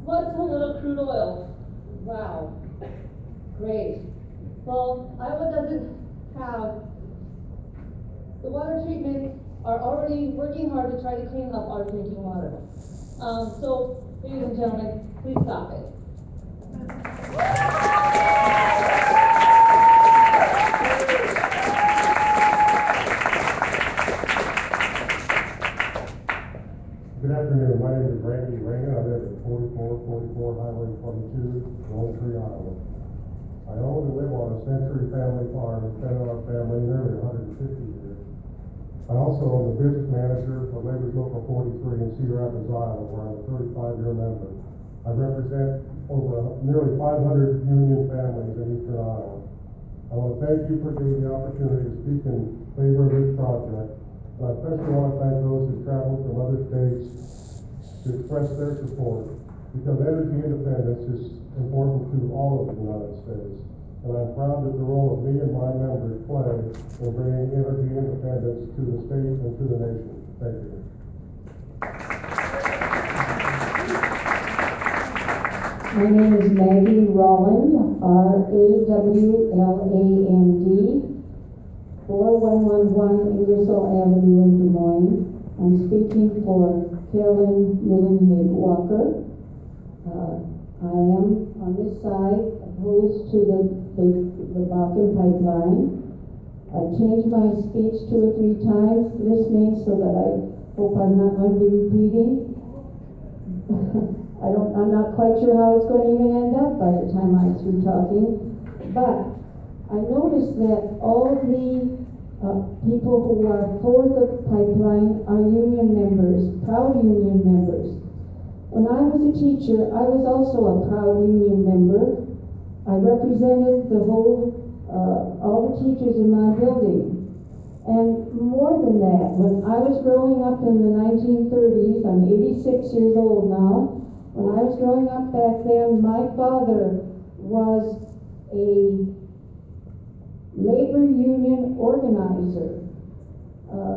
What's a little crude oil? Wow. Great. Well, Iowa doesn't have, the water treatments are already working hard to try to clean up our drinking water. So, ladies and gentlemen, please stop it. Good afternoon. My name is Randy Raymond. I live at 4444 Highway 22, Lone Tree, Iowa. I own and live on a Century family farm that's been in our family nearly 150 years. I also am the business manager of Labor's Local 43 in Cedar Rapids, Iowa, where I'm a 35-year member. I represent over nearly 500 union families in eastern Iowa. I want to thank you for giving me the opportunity to speak in favor of this project. And I especially want to thank those who traveled from other states to express their support, because energy independence is important to all of the United States. And I'm proud that the role of me and my members play in bringing energy independence to the state and to the nation. Thank you. My name is Maggie Rowland, R-A-W-L-A-N-D, 4111 Ingersoll Avenue in Des Moines. I'm speaking for Carolyn Eulenhage Walker. I am on this side opposed to the Bakken pipeline. I've changed my speech 2 or 3 times listening, so that I hope I'm not going to be repeating. I'm not quite sure how it's going to even end up by the time I'm through talking. But I noticed that all the people who are for the pipeline are union members, proud union members. When I was a teacher, I was also a proud union member. I represented the whole, all the teachers in my building. And more than that, when I was growing up in the 1930s, I'm 86 years old now. When I was growing up back then, my father was a labor union organizer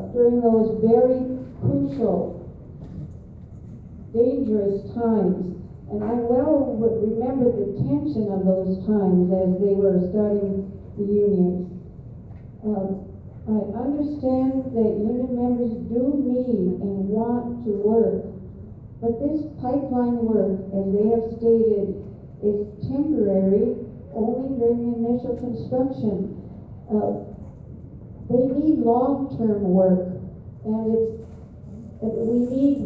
during those very crucial, dangerous times. And I well remember the tension of those times as they were starting the unions. I understand that union members do need and want to work, but this pipeline work, as they have stated, is temporary only during the initial construction. They need long-term work, and we need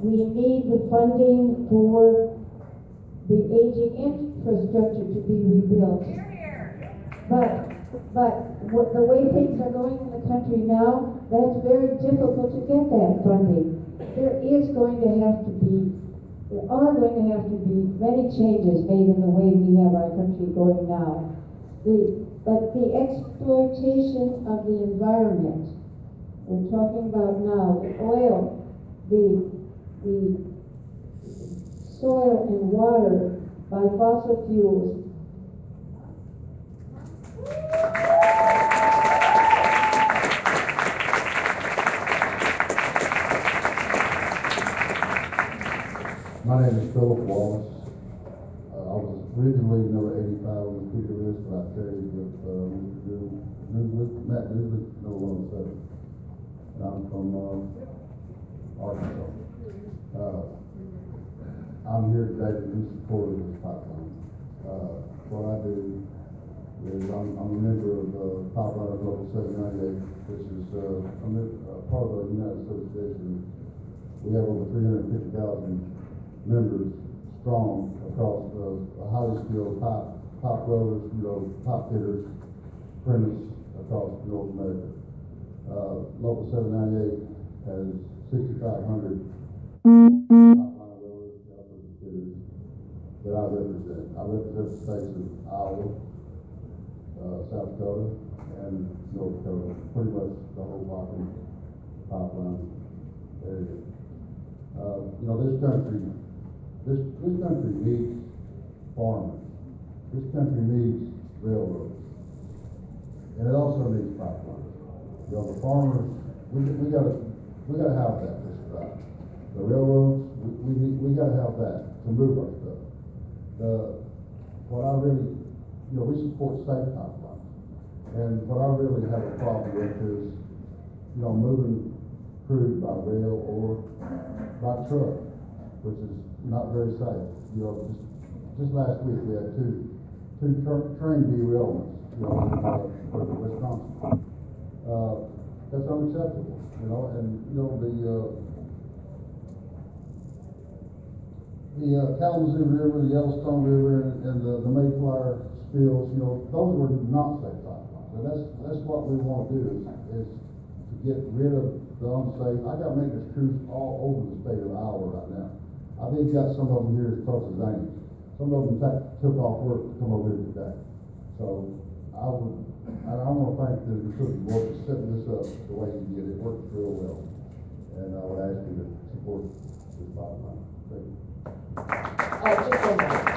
We need the funding for the aging infrastructure to be rebuilt. But the way things are going in the country now, that's very difficult to get that funding. There are going to have to be many changes made in the way we have our country going now. But the exploitation of the environment, we're talking about now, the oil, the soil and water by fossil fuels. My name is Philip Wallace. I was originally number 85 on the speaker list, but I carried with Matt Newslick, number 107. And I'm from Arkansas. I'm here today to be supportive of this pipeline. What I do is I'm a member of Pipeline Local 798, which is part of the United Association. We have over 350,000 members strong across highly skilled pipe welders, pipe fitters, apprentices across North America. Local 798 has 6,500 pipeline welders, and fitters that I represent. I represent the states of Iowa, South Dakota, and North Dakota, pretty much the whole pipeline area. This country needs farmers. This country needs railroads. And it also needs pipelines. The farmers, we gotta have that to survive. The railroads, we gotta have that to move our stuff. We support state pipelines. And what I really have a problem with is, moving crude by rail or by truck, which is not very safe. Just last week we had two train derailments, for Wisconsin. That's unacceptable, the Kalamazoo River, the Yellowstone River, and the Mayflower spills, those were not safe pipelines. And that's what we want to do is to get rid of the unsafe. I got maintenance crews all over the state of Iowa right now. I've even got some of them here as close as Ames. Some of them took off work to come over here today. So I want to thank the utility board for setting this up the way you did. It worked real well. And I would ask you to support this pipeline. Thank you. Just one minute.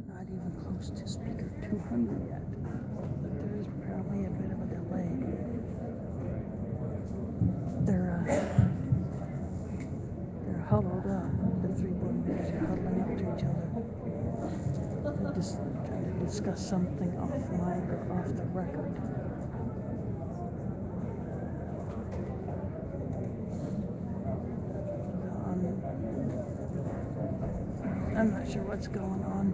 Not even close to speaker 200 yet, but there is probably a bit of a delay. They're huddled up. The three board members are huddling up to each other. They're just trying to discuss something off the mic or off the record. I'm not sure what's going on.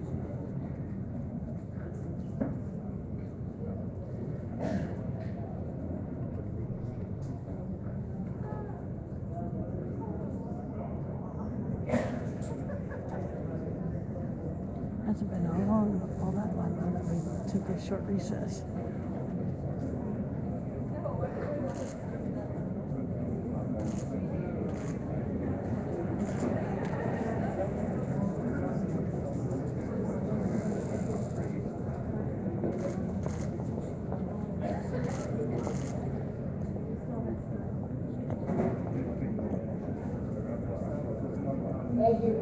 Hasn't been all that long that we took a short recess.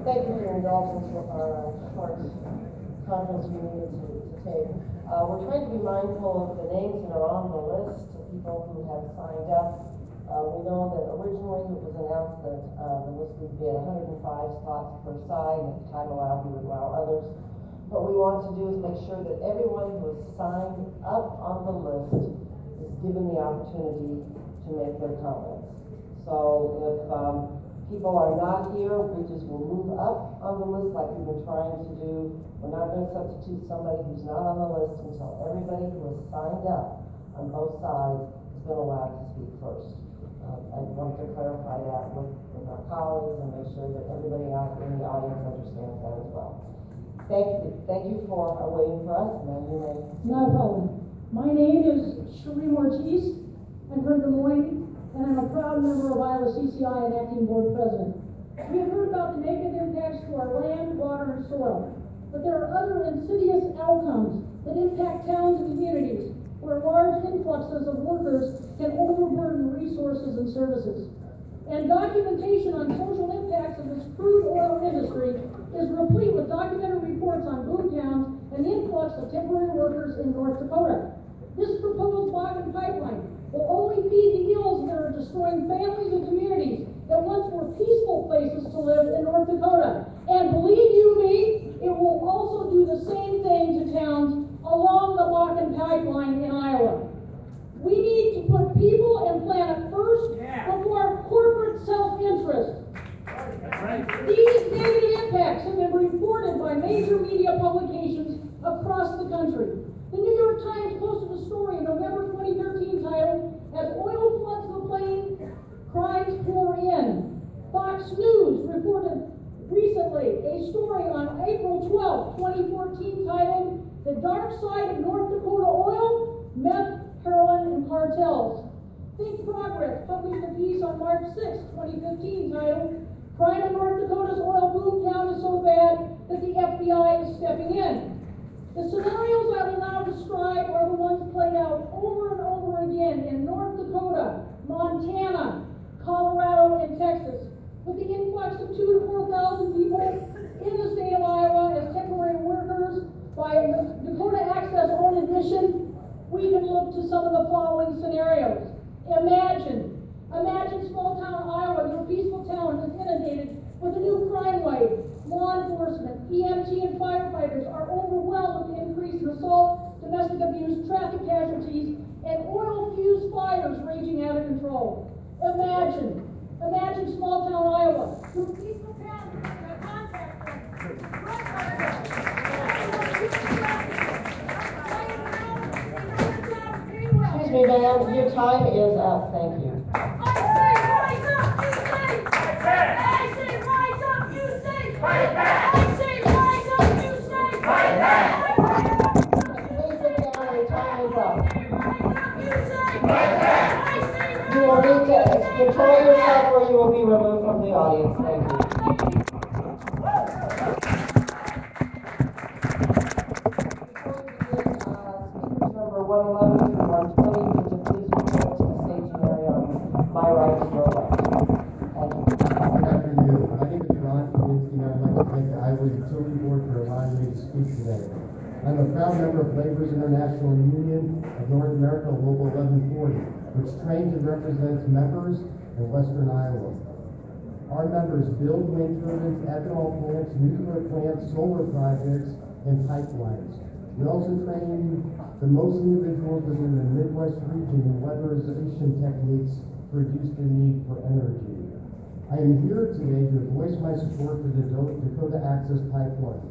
Thank you for your indulgence with our short conference we needed to take. We're trying to be mindful of the names that are on the list of people who have signed up. We know that originally it was announced that the list would be at 105 slots per side, and if time allowed, we would allow others. What we want to do is make sure that everyone who is signed up on the list is given the opportunity to make their comments. So if people are not here, we just will move up on the list like we've been trying to do. We're not going to substitute somebody who's not on the list until everybody who has signed up on both sides has been allowed to speak first. I want to clarify that with our colleagues and make sure that everybody out in the audience understands that as well. Thank you for waiting for us, and then you may. Not a problem. My name is Sheree Ortiz. I'm from Des Moines, and I'm a proud member of Iowa CCI and acting board president. We have heard about the negative impacts to our land, water, and soil, but there are other insidious outcomes that impact towns and communities where large influxes of workers can overburden resources and services. And documentation on social impacts of this crude oil industry is replete with documented reports on boom towns and the influx of temporary workers in North Dakota. This proposed Bakken pipeline will only feed the ills that are destroying families and communities that once were peaceful places to live in North Dakota. And believe you me, it will also do the same thing to towns along the Bakken pipeline in Iowa. We need to put people and planet first before corporate self-interest. These negative impacts have been reported by major media publications across the country. The New York Times posted a story in November 2013 titled, "As Oil Floods the Plain, Crimes Pour In." Fox News reported recently a story on April 12, 2014 titled, "The Dark Side of North Dakota Oil, Meth, Heroin, and Cartels." Think Progress published a piece on March 6, 2015 titled, "Crime in North Dakota's oil boom town is so bad that the FBI is stepping in." The scenarios I will now describe are the ones played out over and over again in North Dakota, Montana, Colorado, and Texas, with the influx of 2,000 to 4,000 people in the state of Iowa as temporary workers by Dakota Access own admission. We can look to some of the following scenarios. Imagine small town Iowa, your peaceful town is inundated with a new crime wave. Law enforcement, EMT, and firefighters are overwhelmed with the increase in assault, domestic abuse, traffic casualties, and oil-fused fires raging out of control. Imagine small town Iowa, your peaceful town is in a contact Excuse me, ma'am, your time is up. Thank you. You will need to control yourself or you will be removed from the audience. Thank you. Speakers number 111 through 120, would you please report to the staging area on my right to your left. Thank you. Good afternoon. My name is Ron Kaminsky, and I'd like to thank the Iowa Utility Board for allowing me to speak today. I'm a proud member of Labor's International Union of North America, Local 1140, which trains and represents members in Western Iowa. Our members build wind turbines, ethanol plants, nuclear plants, solar projects, and pipelines. We also train the most individuals within the Midwest region in weatherization techniques for reduced the need for energy. I am here today to voice my support for the Dakota Access Pipeline.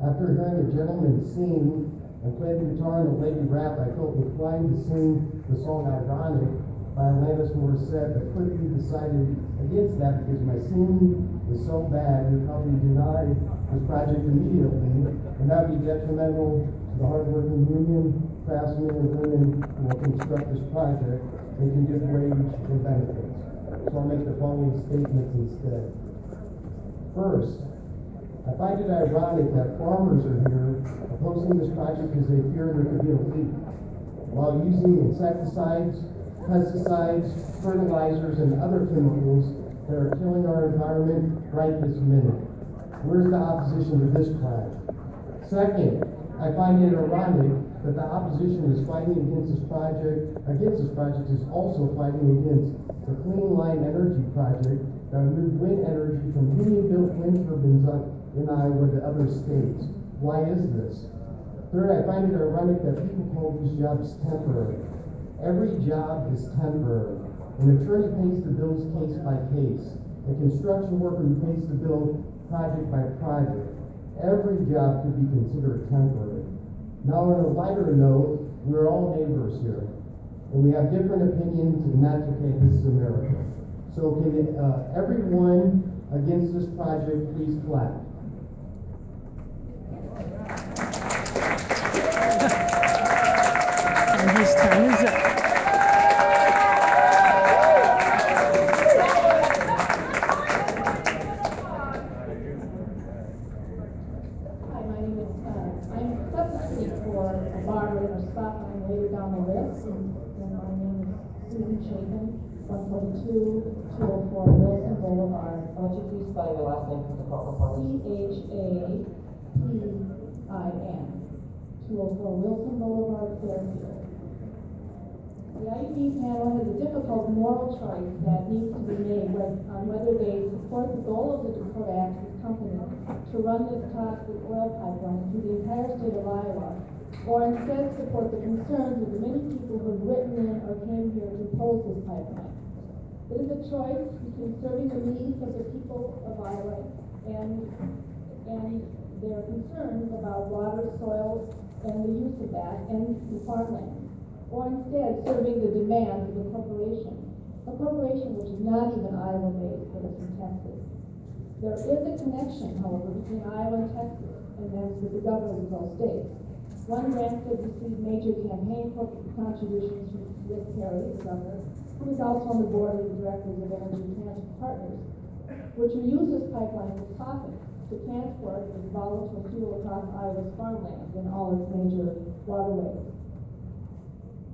After hearing a gentleman sing and play the guitar in the lady rap, I felt inclined to sing the song Ironic by Alanis Morissette, but quickly decided against that because my singing is so bad, you'd probably deny this project immediately, and that would be detrimental to the hardworking union, craftsmen, and women who will construct this project and can give wage and benefits. So I'll make the following statements instead. First, I find it ironic that farmers are here opposing this project because they fear there could be a leak, while using insecticides, pesticides, fertilizers, and other chemicals that are killing our environment right this minute. Where's the opposition to this crime? Second, I find it ironic that the opposition is fighting against this project is also fighting against the Clean Line Energy Project that would move wind energy from union-built wind turbines in Iowa to other states. Why is this? Third, I find it ironic that people call these jobs temporary. Every job is temporary. An attorney pays the bills case by case. A construction worker pays the bill project by project. Every job could be considered temporary. Now, on a lighter note, we're all neighbors here, and we have different opinions, and that's okay. This is America. So, can everyone against this project please clap? And his time is up. Hi, my name is, I'm substitute for Barbara in her spot line later down the list. And my name is Susan Chapin, 142, 204 Wilson Boulevard. Would you please spell your last name for the court reporter? C-H-A-P-I-N, 204 Wilson Boulevard, Fairfield. The IUB panel has a difficult moral choice that needs to be made on whether they support the goal of the Dakota Access Company to run this toxic oil pipeline through the entire state of Iowa, or instead support the concerns of the many people who have written in or came here to oppose this pipeline. It is a choice between serving the needs of the people of Iowa and their concerns about water, soil, and the use of that, and the farmland, or instead serving the demands of a corporation which is not even Iowa-based, but it's in Texas. There is a connection, however, between Iowa and Texas, and that is with the governors of those states. One grant said received major campaign contributions from Rick Perry, the governor, who is also on the board of directors of Energy Transit Partners, which will use this pipeline for profit to transport its volatile fuel across Iowa's farmlands and all its major waterways.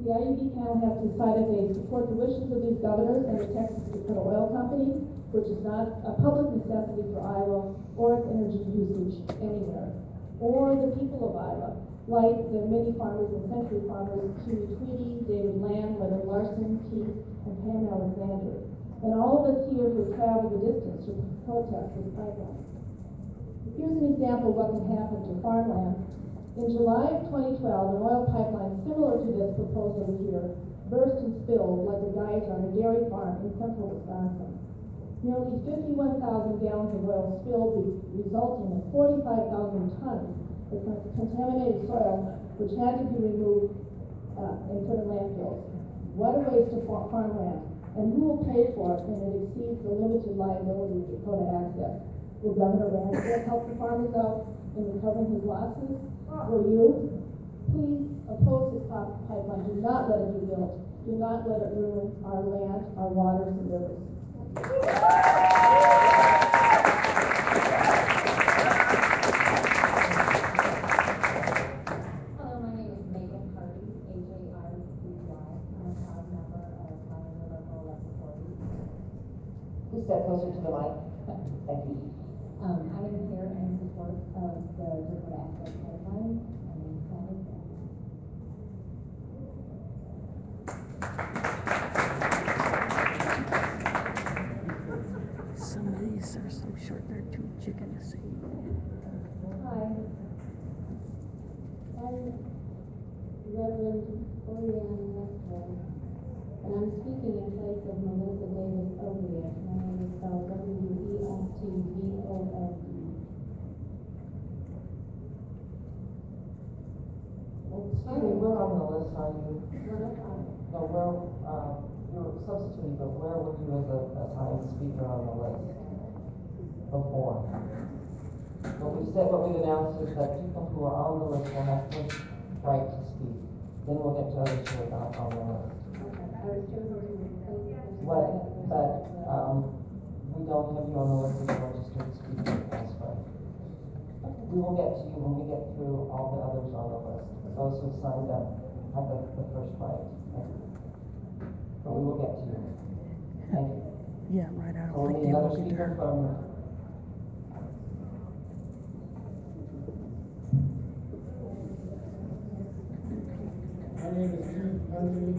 The IUB panel has decided they support the wishes of these governors and the Texas Dakota Oil Company, which is not a public necessity for Iowa or its energy usage anywhere, or the people of Iowa, like the many farmers and century farmers, Huey Tweedy, David Lamb, Leonard Larson, Keith, and Pam Alexander, and all of us here who travel the distance to protest this pipeline. Here's an example of what can happen to farmland. In July of 2012, an oil pipeline similar to this proposed over here burst and spilled like a geyser on a dairy farm in central Wisconsin. Nearly 51,000 gallons of oil spilled, resulting in 45,000 tons of contaminated soil, which had to be removed and put in landfills. What a waste of farmland. And who will pay for it when it exceeds the limited liability of Dakota Access? Will Governor Randall help the farmers out in recovering his losses? Will you? Please oppose this pipeline. Do not let it be built. Do not let it ruin our land, our waters, and rivers. Hello, my name is Megan Hardy, H-A-R-D-Y. I'm a proud member of Pioneer Local 1140. Please step closer to the mic. Thank you. I am here in support of the Dakota Access Pipeline, and that is it. Some of these are so short, they're too chicken to see. Hi. I'm Reverend Orianne Westwood, and I'm speaking in place of Melissa Davis Oviatt. My name is spelled W-E-S-T-V-O-L-D. Excuse me, where on the list are you? No, where, you're substituting, but where were you as a assigned speaker on the list before? What we've announced is that people who are on the list will have first right to speak. Then we'll get to others who are not on the list. We don't have you on the list as a registered speaker elsewhere. We will get to you when we get through all the others on the list. Those who signed up have the first right. But we will get to you. Thank you. Yeah, right. I don't Only think they another will get speaker her. from. My name is Keith Puntney.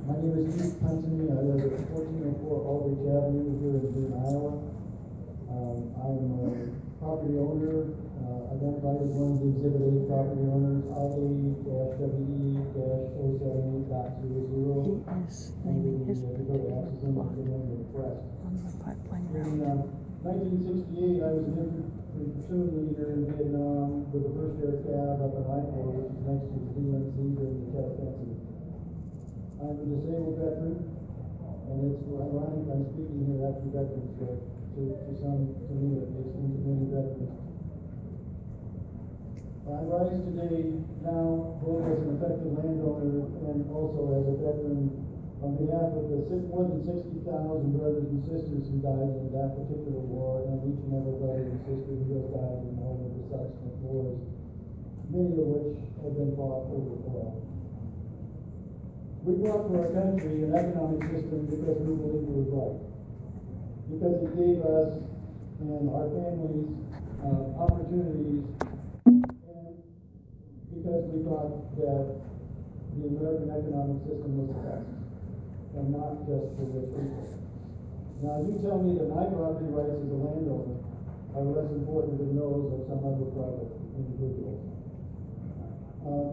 My name is Keith Puntney. I live at 1404 Aldrich Avenue here in Boone, Iowa. I'm a property owner. I've identified as one of the Exhibit A property owners, IA-WE-078.00. He is naming his Dakota Access lot Limited Request. on the pipeline In route. 1968, I was an infantry platoon leader in Vietnam with the 1st Air Cav up in I-4, which is next to the DMZ during the Tet Offensive. I'm a disabled veteran, and it's ironic I'm speaking here after Veterans Day, to me at least, and to many veterans. I rise today now both as an effective landowner and also as a veteran on behalf of the more than 60,000 brothers and sisters who died in that particular war, and each and every brother and sister who has died in all of the subsequent wars, many of which have been fought over oil. We fought for our country an economic system because we believed it was right, because it gave us and our families opportunities, and because we thought that the American economic system was the best, and not just for rich people. Now, you tell me that my property rights as a landowner are less important than those of some other private individuals.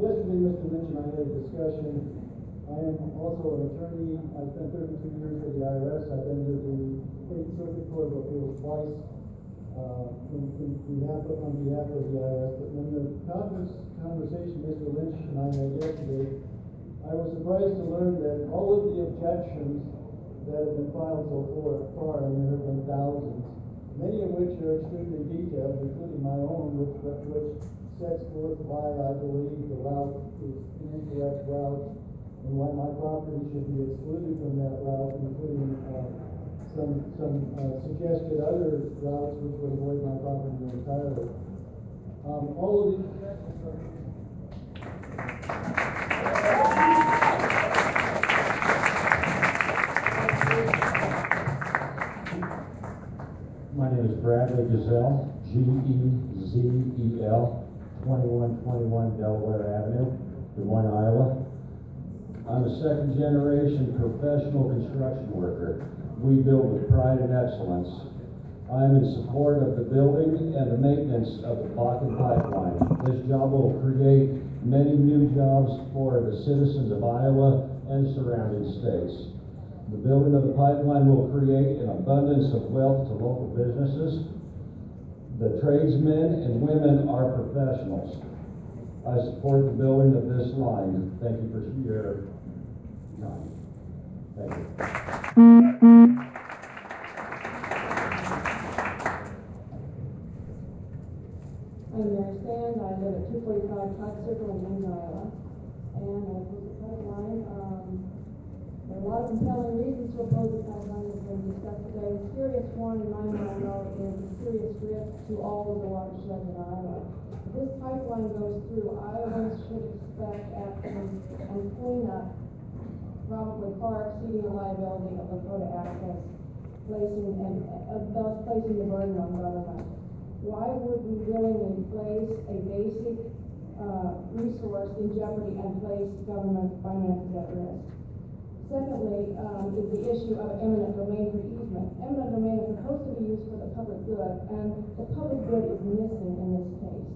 Yesterday, Mr. Lynch and I had a discussion. I am also an attorney. I spent 32 years with the IRS. I've been to the 8th Circuit Court of Appeals twice on behalf of the IRS. But when the conversation Mr. Lynch and I had yesterday, I was surprised to learn that all of the objections that have been filed so far, and there have been thousands, many of which are extremely detailed, including my own, which sets forth why I believe the route is an incorrect route, and why my property should be excluded from that route, including some suggested other routes which would avoid my property entirely. All of these objections are... My name is Bradley Gezel, Gezel, 2121 Delaware Avenue, Des Moines, Iowa. I'm a second-generation professional construction worker. We build with pride and excellence. I am in support of the building and the maintenance of the Bakken Pipeline. This job will create many new jobs for the citizens of Iowa and surrounding states. The building of the pipeline will create an abundance of wealth to local businesses. The tradesmen and women are professionals. I support the building of this line. Thank you for your time. Thank you. I'm Mary Sand. I live at 245 Todd Circle in Ames, Iowa. And I oppose the pipeline. There are a lot of compelling reasons to oppose the pipeline that's been discussed today. The serious one, in my mind, though, is a serious risk to all of the watersheds in Iowa. If this pipeline goes through, Iowans should expect action and cleanup, probably far exceeding the liability of Dakota Access, placing the burden on government. Why would we willingly place a basic resource in jeopardy and place government finances at risk? Secondly, is the issue of eminent domain for easement. Eminent domain is supposed to be used for the public good, and the public good is missing in this case.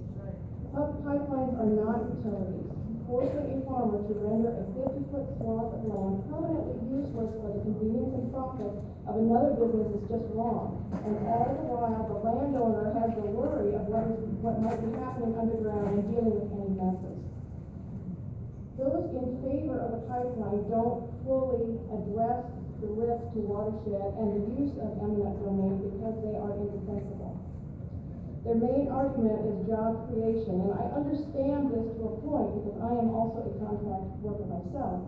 Pipelines are not utilities. Forcing a farmer to render a 50-foot swath of land permanently useless for the convenience and profit of another business is just wrong. And all the while, the landowner has the worry of what might be happening underground and dealing with any messes. Those in favor of the pipeline don't fully address the risk to watershed and the use of eminent domain because they are indefensible. Their main argument is job creation, and I understand this to a point because I am also a contract worker myself.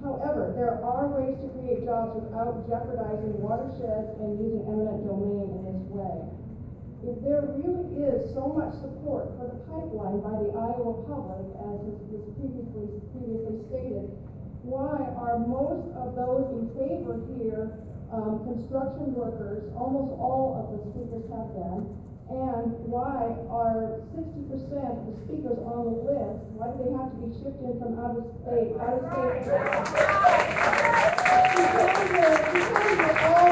However, there are ways to create jobs without jeopardizing watersheds and using eminent domain in this way. If there really is so much support for the pipeline by the Iowa public, as was previously stated, why are most of those in favor here construction workers? Almost all of the speakers have been. And why are 60% of the speakers on the list? Why do they have to be shipped in from out of state? Because they're all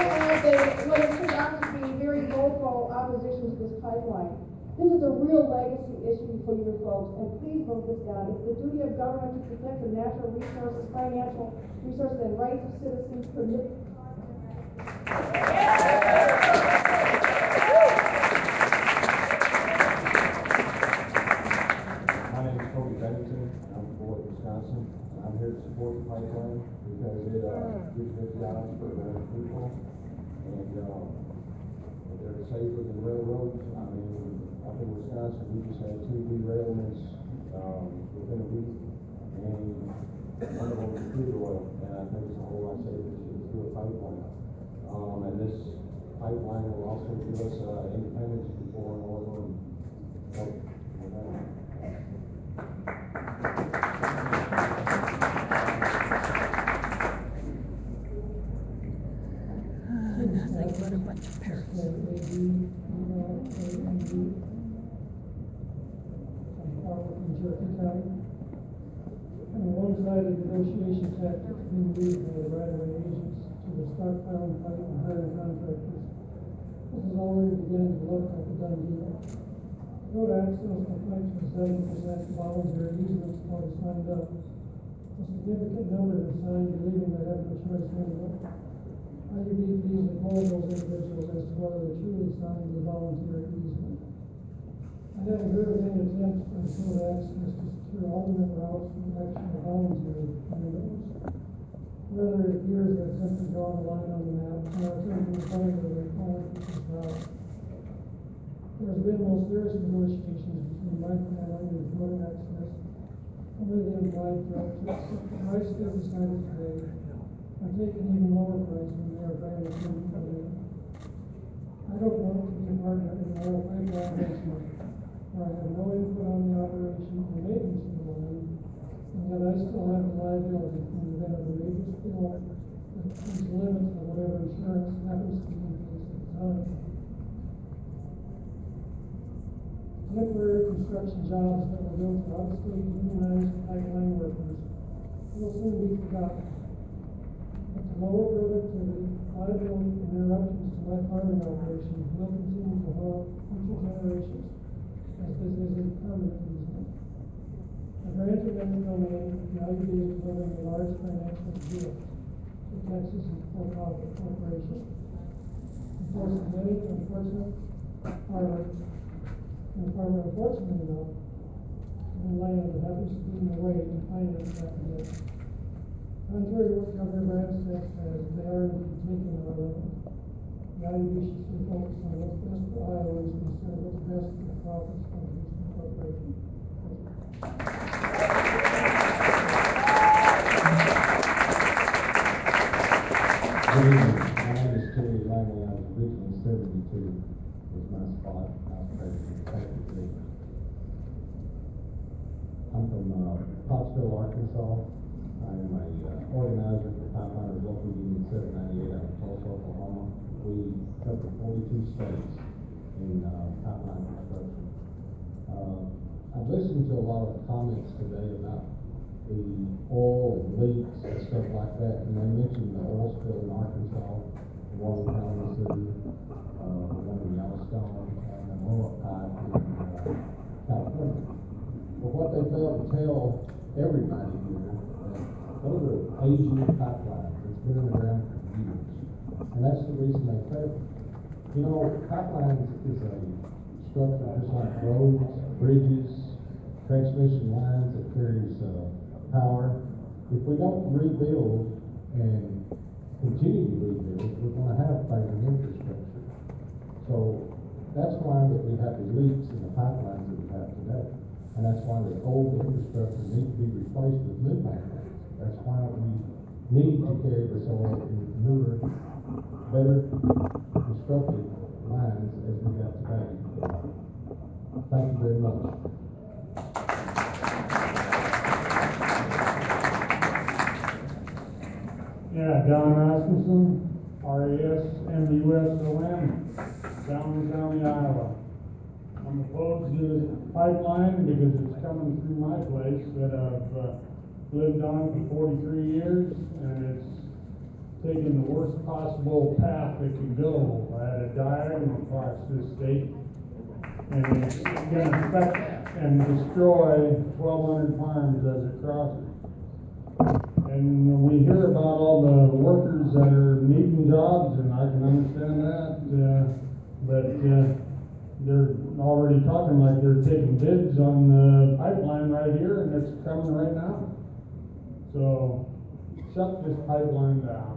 what is turned out to be very vocal opposition to this pipeline. This is a real legacy issue for your folks, and please vote this down. It's the duty of government to protect the natural resources, financial resources, and rights of citizens permit. My name is Cody Bennington. I'm from Fort Wisconsin. I'm here to support the pipeline because it gives good jobs for the people, and they're safer than railroads. I mean, up in Wisconsin, we just had 2 derailments within a week, and one of them was crude oil, and I think it's a whole lot safer through a pipeline. And this pipeline will also give us independence from foreign oil and Nothing but a bunch of parrots. On one side of the negotiation tactics being used by the right-of-way agents to stockpile pipe and hiring contractors. This is already beginning to look like a done deal. Road access to pipes with 70% voluntary easements already signed up. A significant number have signed, believing they have no choice anymore. IUB fees that hold those individuals as to whether they truly signed the voluntary easement. I haven't heard of any attempts by the road access to secure alternate routes from actual voluntary windows. Rather, it appears they've simply drawn a line on the map and are attempting to find their way forward with this route. There has been no serious negotiations between my family and the road access, only the implied threat to accept the price they've decided today and take an even lower price when they are granted to. I don't want to be a partner in an oil pipeline investment where I have no input on the operation or maintenance of the line, and yet I still have the liability in the event of a major spill that exceeds the limits of whatever insurance happens to be in place at the time. Temporary construction jobs that were built for out-of-state unionized pipeline workers will soon be forgotten. But the lower productivity, liability, and interruptions to my farming operations will continue to haunt future generations, as this is a permanent easement. A grant amendment domain, the IUB is delivering a large financial gift to Texas and for-profit corporation. Enforcing many unfortunate farmers, and the farmer unfortunately enough, in land that happens to be in the way to finance that gift. Contrary to what Governor Branstad says, they are indeed taking our land. The IUB should stay focused on what's best for Iowans instead of what's best for the profits of the Houston Corporation. Good evening. My name is Terry Langley. I was originally 72 was my spot. I was president. I'm from Pottsville, Arkansas. I am a organizer for Pipeliners Local Union 798 out of Tulsa, Oklahoma. We cover 42 states in pipeline construction. I've listened to a lot of comments today about the oil and leaks and stuff like that, and they mentioned the oil spill in Arkansas, the one in Kansas City, the one in Yellowstone, and the blow-up pipe in California. But what they failed to tell everybody here, those are aging pipelines that's been in the ground for years, and that's the reason they failed. You know, pipelines is a structure just like roads, bridges, transmission lines that carries power. If we don't rebuild and continue to rebuild, we're going to have failing infrastructure. So that's why that we have the leaks in the pipelines that we have today. And that's why the old infrastructure needs to be replaced with new pipelines. That's why we need to carry this oil in newer, better constructed lines as we have today. Thank you very much. Yeah, Don Rasmussen, RASMUSON, Downland County, Iowa. I'm opposed to this pipeline because it's coming through my place that I've lived on for 43 years, and it's taken the worst possible path it can go. I had a diagonal across this state, And it's gonna affect and destroy 1,200 farms as it crosses. And we hear about all the workers that are needing jobs, and I can understand that, but they're already talking like they're taking bids on the pipeline right here, and it's coming right now. So, shut this pipeline down.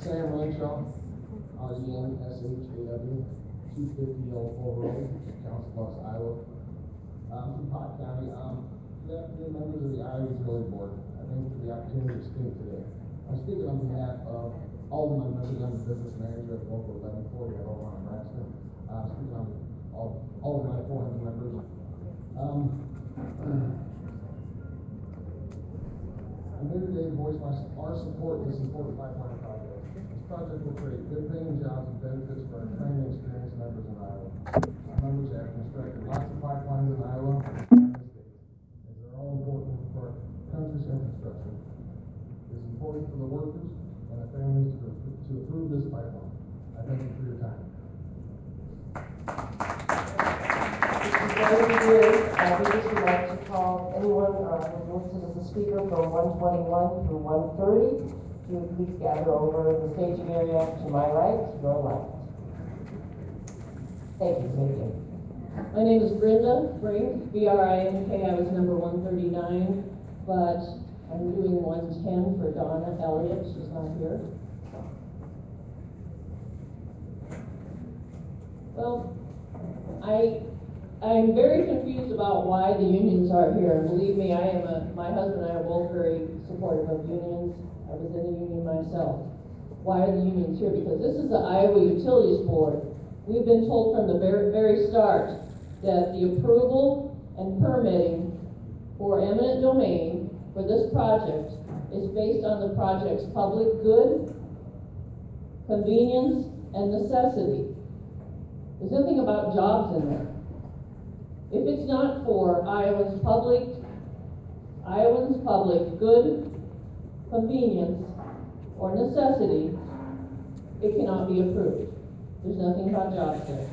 Sam Renshaw, RENSHAW, 250 Old Ford Road, Council Bluffs, Iowa. I'm from Pot County. Good afternoon, members of the Iowa Utility Board. I thank you for the opportunity to speak today. I'm speaking on behalf of all of my members. I'm the business manager at Local 1140 at Omaha, Nebraska. I'm speaking on all of my 400 members. I'm here today to voice our support for this important pipeline project. This project will create good paying jobs and benefits for our trained and experienced members in Iowa. Our members have constructed lots of pipelines in Iowa and the United States, as they're all important for our country's infrastructure. It is important for the workers and the families to approve this pipeline. I thank you for your time. Before we begin, we just would like to call anyone who's listed as a speaker from 121 through 130 to please gather over the staging area to my right, your left. Thank you. Thank you. My name is Brenda Brink, B-R-I-N-K. I was number 139, but I'm doing 110 for Donna Elliott. She's not here. Well, I'm very confused about why the unions are here. And believe me, my husband and I are both very supportive of unions. I was in the union myself. Why are the unions here? Because this is the Iowa Utilities Board. We've been told from the very start that the approval and permitting for eminent domain for this project is based on the project's public good, convenience, and necessity. There's nothing about jobs in there. If it's not for Iowans' public good, convenience, or necessity, it cannot be approved. There's nothing about jobs there.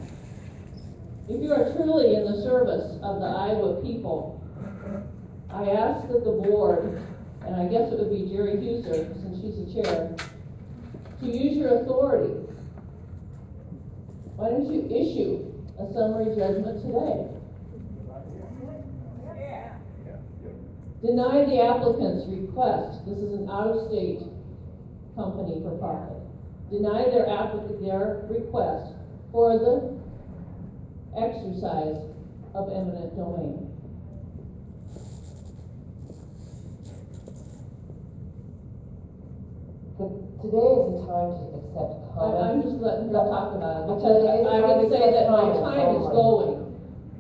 If you are truly in the service of the Iowa people, I ask that the board, and I guess it would be Jerry Huser, since she's the chair, to use your authority. Why don't you issue a summary judgment today? Deny the applicant's request. This is an out-of-state company for profit. Deny their request for the exercise of eminent domain. Today is the time to accept comments. I'm just letting her talk about it because I would say that my time is going,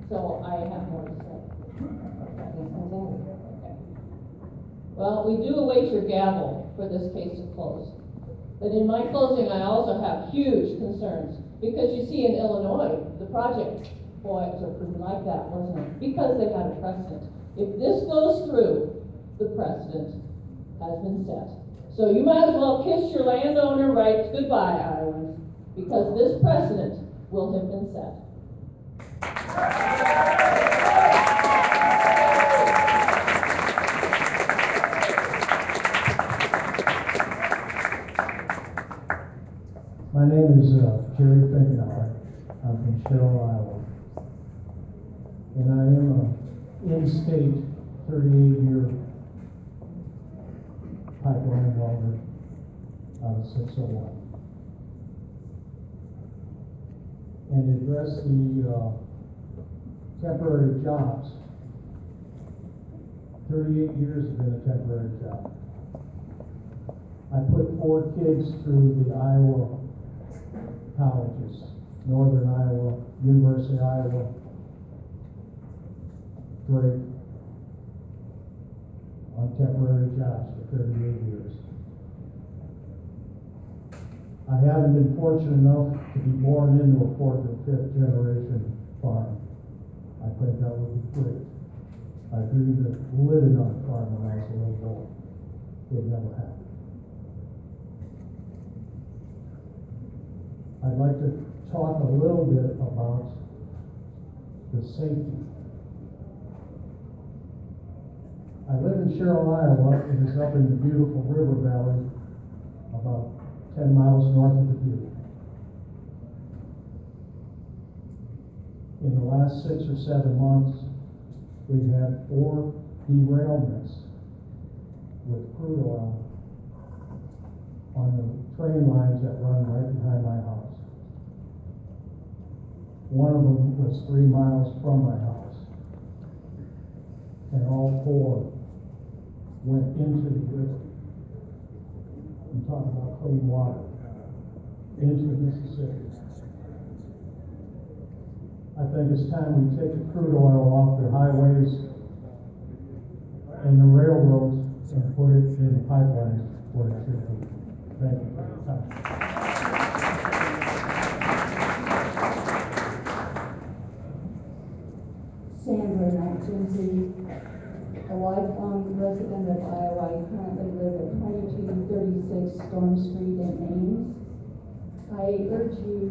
so I have more to say. Please continue. Well, we do await your gavel for this case to close. But in my closing, I also have huge concerns. Because you see, in Illinois, the project, boy, it was approved like that, wasn't it? Because they had a precedent. If this goes through, the precedent has been set. So you might as well kiss your landowner rights goodbye, Iowans, because this precedent will have been set. My name is Jerry Finkenauer. I'm from Sherrill, Iowa. And I am an in-state 38-year pipeline welder out of 601. And to address the temporary jobs, 38 years have been a temporary job. I put 4 kids through the Iowa colleges, Northern Iowa, University of Iowa, Drake, on temporary jobs for 38 years. I haven't been fortunate enough to be born into a 4th or 5th generation farm. I think that would be great. I dreamed of living on a farm when I was a little boy. It never happened. I'd like to talk a little bit about the safety. I live in Sherrill, Iowa. It is up in the beautiful river valley, about 10 miles north of Dubuque. In the last 6 or 7 months, we've had 4 derailments with crude oil on the train lines that run right behind my house. One of them was 3 miles from my house. And all 4 went into the river. I'm talking about clean water, into the Mississippi. I think it's time we take the crude oil off the highways and the railroads and put it in the pipelines where it should be. Thank you for your time. Sandra Jinsey, a lifelong resident of Iowa. I currently live at 2236 Storm Street in Ames. I urge you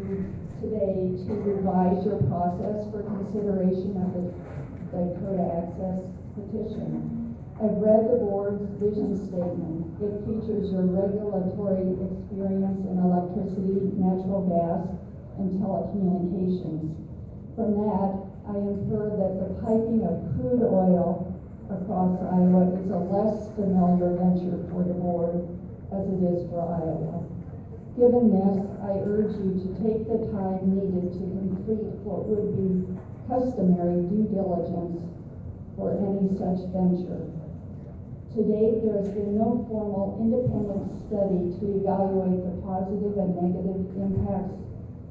today to revise your process for consideration of the Dakota Access petition. I've read the board's vision statement. It features your regulatory experience in electricity, natural gas, and telecommunications. From that, I infer that the piping of crude oil across Iowa is a less familiar venture for the board as it is for Iowa. Given this, I urge you to take the time needed to complete what would be customary due diligence for any such venture. To date, there has been no formal independent study to evaluate the positive and negative impacts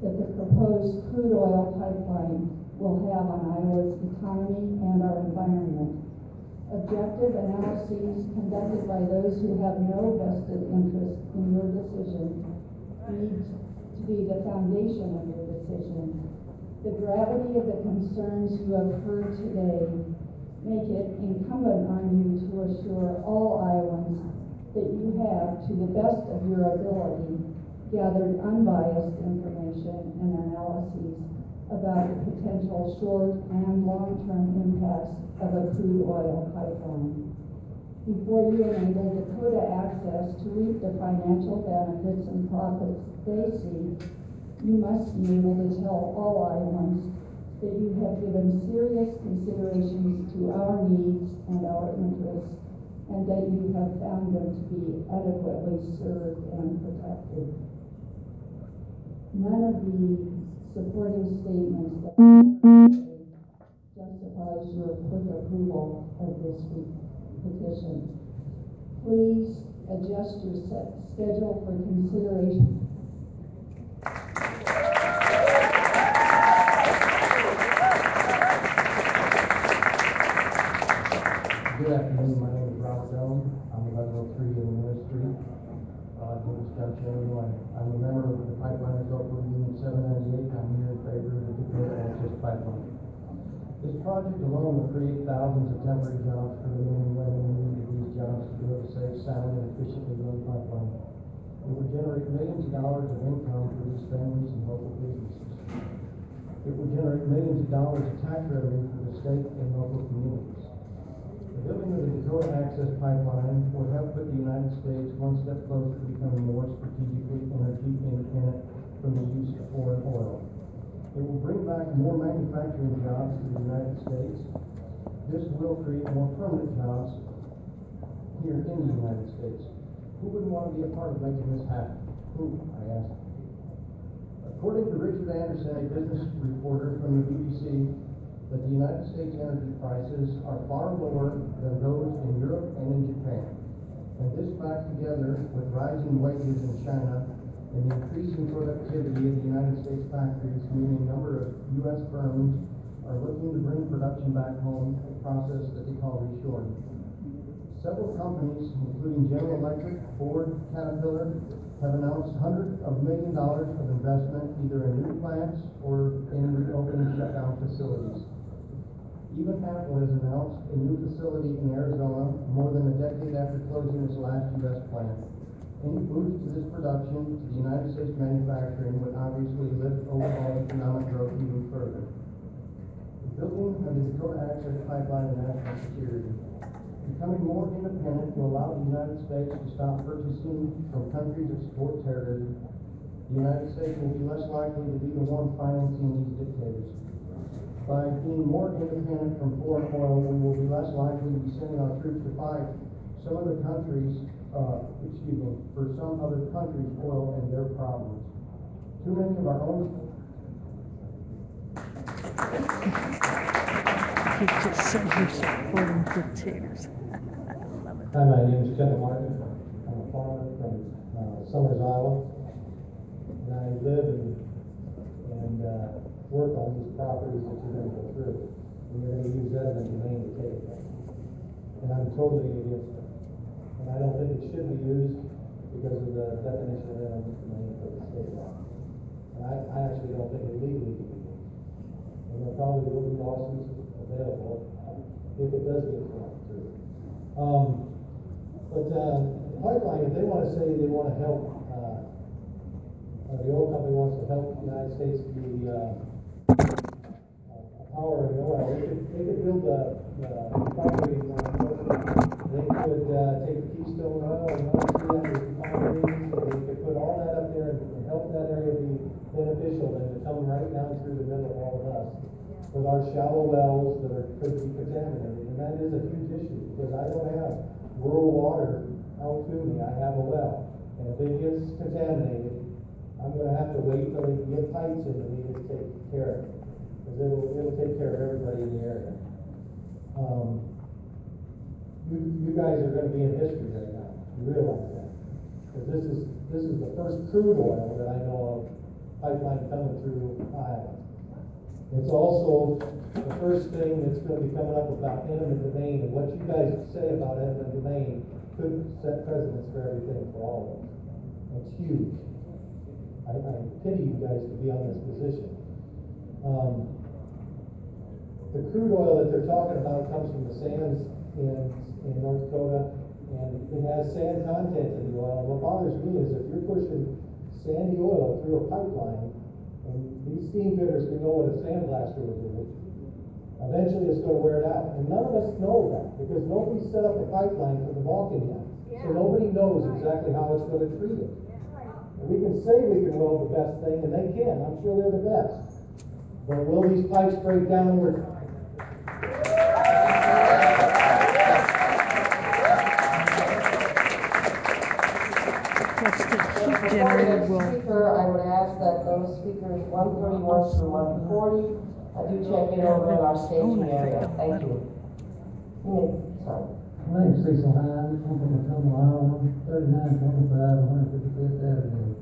that the proposed crude oil pipeline will have on Iowa's economy and our environment. Objective analyses conducted by those who have no vested interest in your decision need to be the foundation of your decision. The gravity of the concerns you have heard today make it incumbent on you to assure all Iowans that you have, to the best of your ability, gathered unbiased information and analyses about the potential short and long-term impacts of a crude oil pipeline. Before you enable Dakota Access to reap the financial benefits and profits they see, you must be able to tell all Iowans that you have given serious considerations to our needs and our interests, and that you have found them to be adequately served and protected. None of the supporting statements that justifies your quick approval of this petition. Please adjust your schedule for consideration. Good afternoon, my name is Robert Jones. I'm 1103 Illinois Street, Davis Junction, Illinois. I'm a member of the Pipeliners Local Union 798. I'm here in favor of the Dakota Access Pipeline. This project alone will create thousands of temporary jobs for the men and women who need these jobs to build a safe, sound, and efficiently run pipeline. It will generate millions of dollars of income for these families and local businesses. It will generate millions of dollars of tax revenue for the state and local communities. The building of the Dakota Access Pipeline will help put the United States one step closer to becoming more strategically energy independent from the use of foreign oil. It will bring back more manufacturing jobs to the United States. This will create more permanent jobs here in the United States. Who wouldn't want to be a part of making this happen? Who, I ask. According to Richard Anderson, a business reporter from the BBC, that the United States energy prices are far lower than those in Europe and in Japan. And this fact, together with rising wages in China and the increasing productivity of the United States factories, meaning a number of U.S. firms are looking to bring production back home, a process that they call reshoring. Several companies, including General Electric, Ford, Caterpillar, have announced hundreds of millions of dollars of investment either in new plants or in reopening shutdown facilities. Even Apple has announced a new facility in Arizona more than a decade after closing its last U.S. plant. Any boost to this production to the United States manufacturing would obviously lift overall economic growth even further. The building of the Dakota Access Pipeline and national security, becoming more independent to allow the United States to stop purchasing from countries that support terrorism. The United States will be less likely to be the one financing these dictators. By being more independent from foreign oil, we will be less likely to be sending our troops to fight some other countries, for some other countries' oil and their problems. Too many of our own. He just said you're supporting dictators. I love it. Hi, my name is Kevin Martin. I'm a farmer from Summers, Iowa. And I live and work on these properties that you're going to go through. And you're going to use eminent domain to take it from. And I'm totally against it. And I don't think it should be used because of the definition of eminent domain for the state law. And I actually don't think it legally can be used. And there probably will be lawsuits available if it does get thrown through. But the pipeline, if they want to say they want to help, the oil company wants to help the United States be power in the oil, they could build the refinery. They could take the Keystone Oil and run through that refinery. They could put all that up there and help that area be beneficial than to come right down through the middle of all of us with our shallow wells that could be contaminated. And that is a huge issue because I don't have rural water out to me. I have a well. And if it gets contaminated, I'm going to have to wait till they get pipes into me to take care of it. Because it'll take care of everybody in the area. You guys are going to be in history right now. You realize that. Because this is the first crude oil that I know of pipeline coming through Iowa. It's also the first thing that's going to be coming up about eminent domain, and what you guys say about eminent domain could set precedents for everything for all of us. It's huge. I pity you guys to be on this position. The crude oil that they're talking about comes from the sands in North Dakota, and it has sand content in the oil. What bothers me is if you're pushing sandy oil through a pipeline, and these steam fitters can know what a sandblaster will do. Eventually it's going to wear it out. And none of us know that because nobody set up a pipeline for the Balkan yet. So nobody knows exactly how it's going to treat it. And we can say we can weld the best thing, and they can. I'm sure they're the best. But will these pipes break down where... Generated speaker, I would ask that those speakers 131 through 140 do check in over at our staging area. Thank you. Sorry. My name's Cecil Hines. I'm from Macomb, Iowa, 3925 155th Avenue.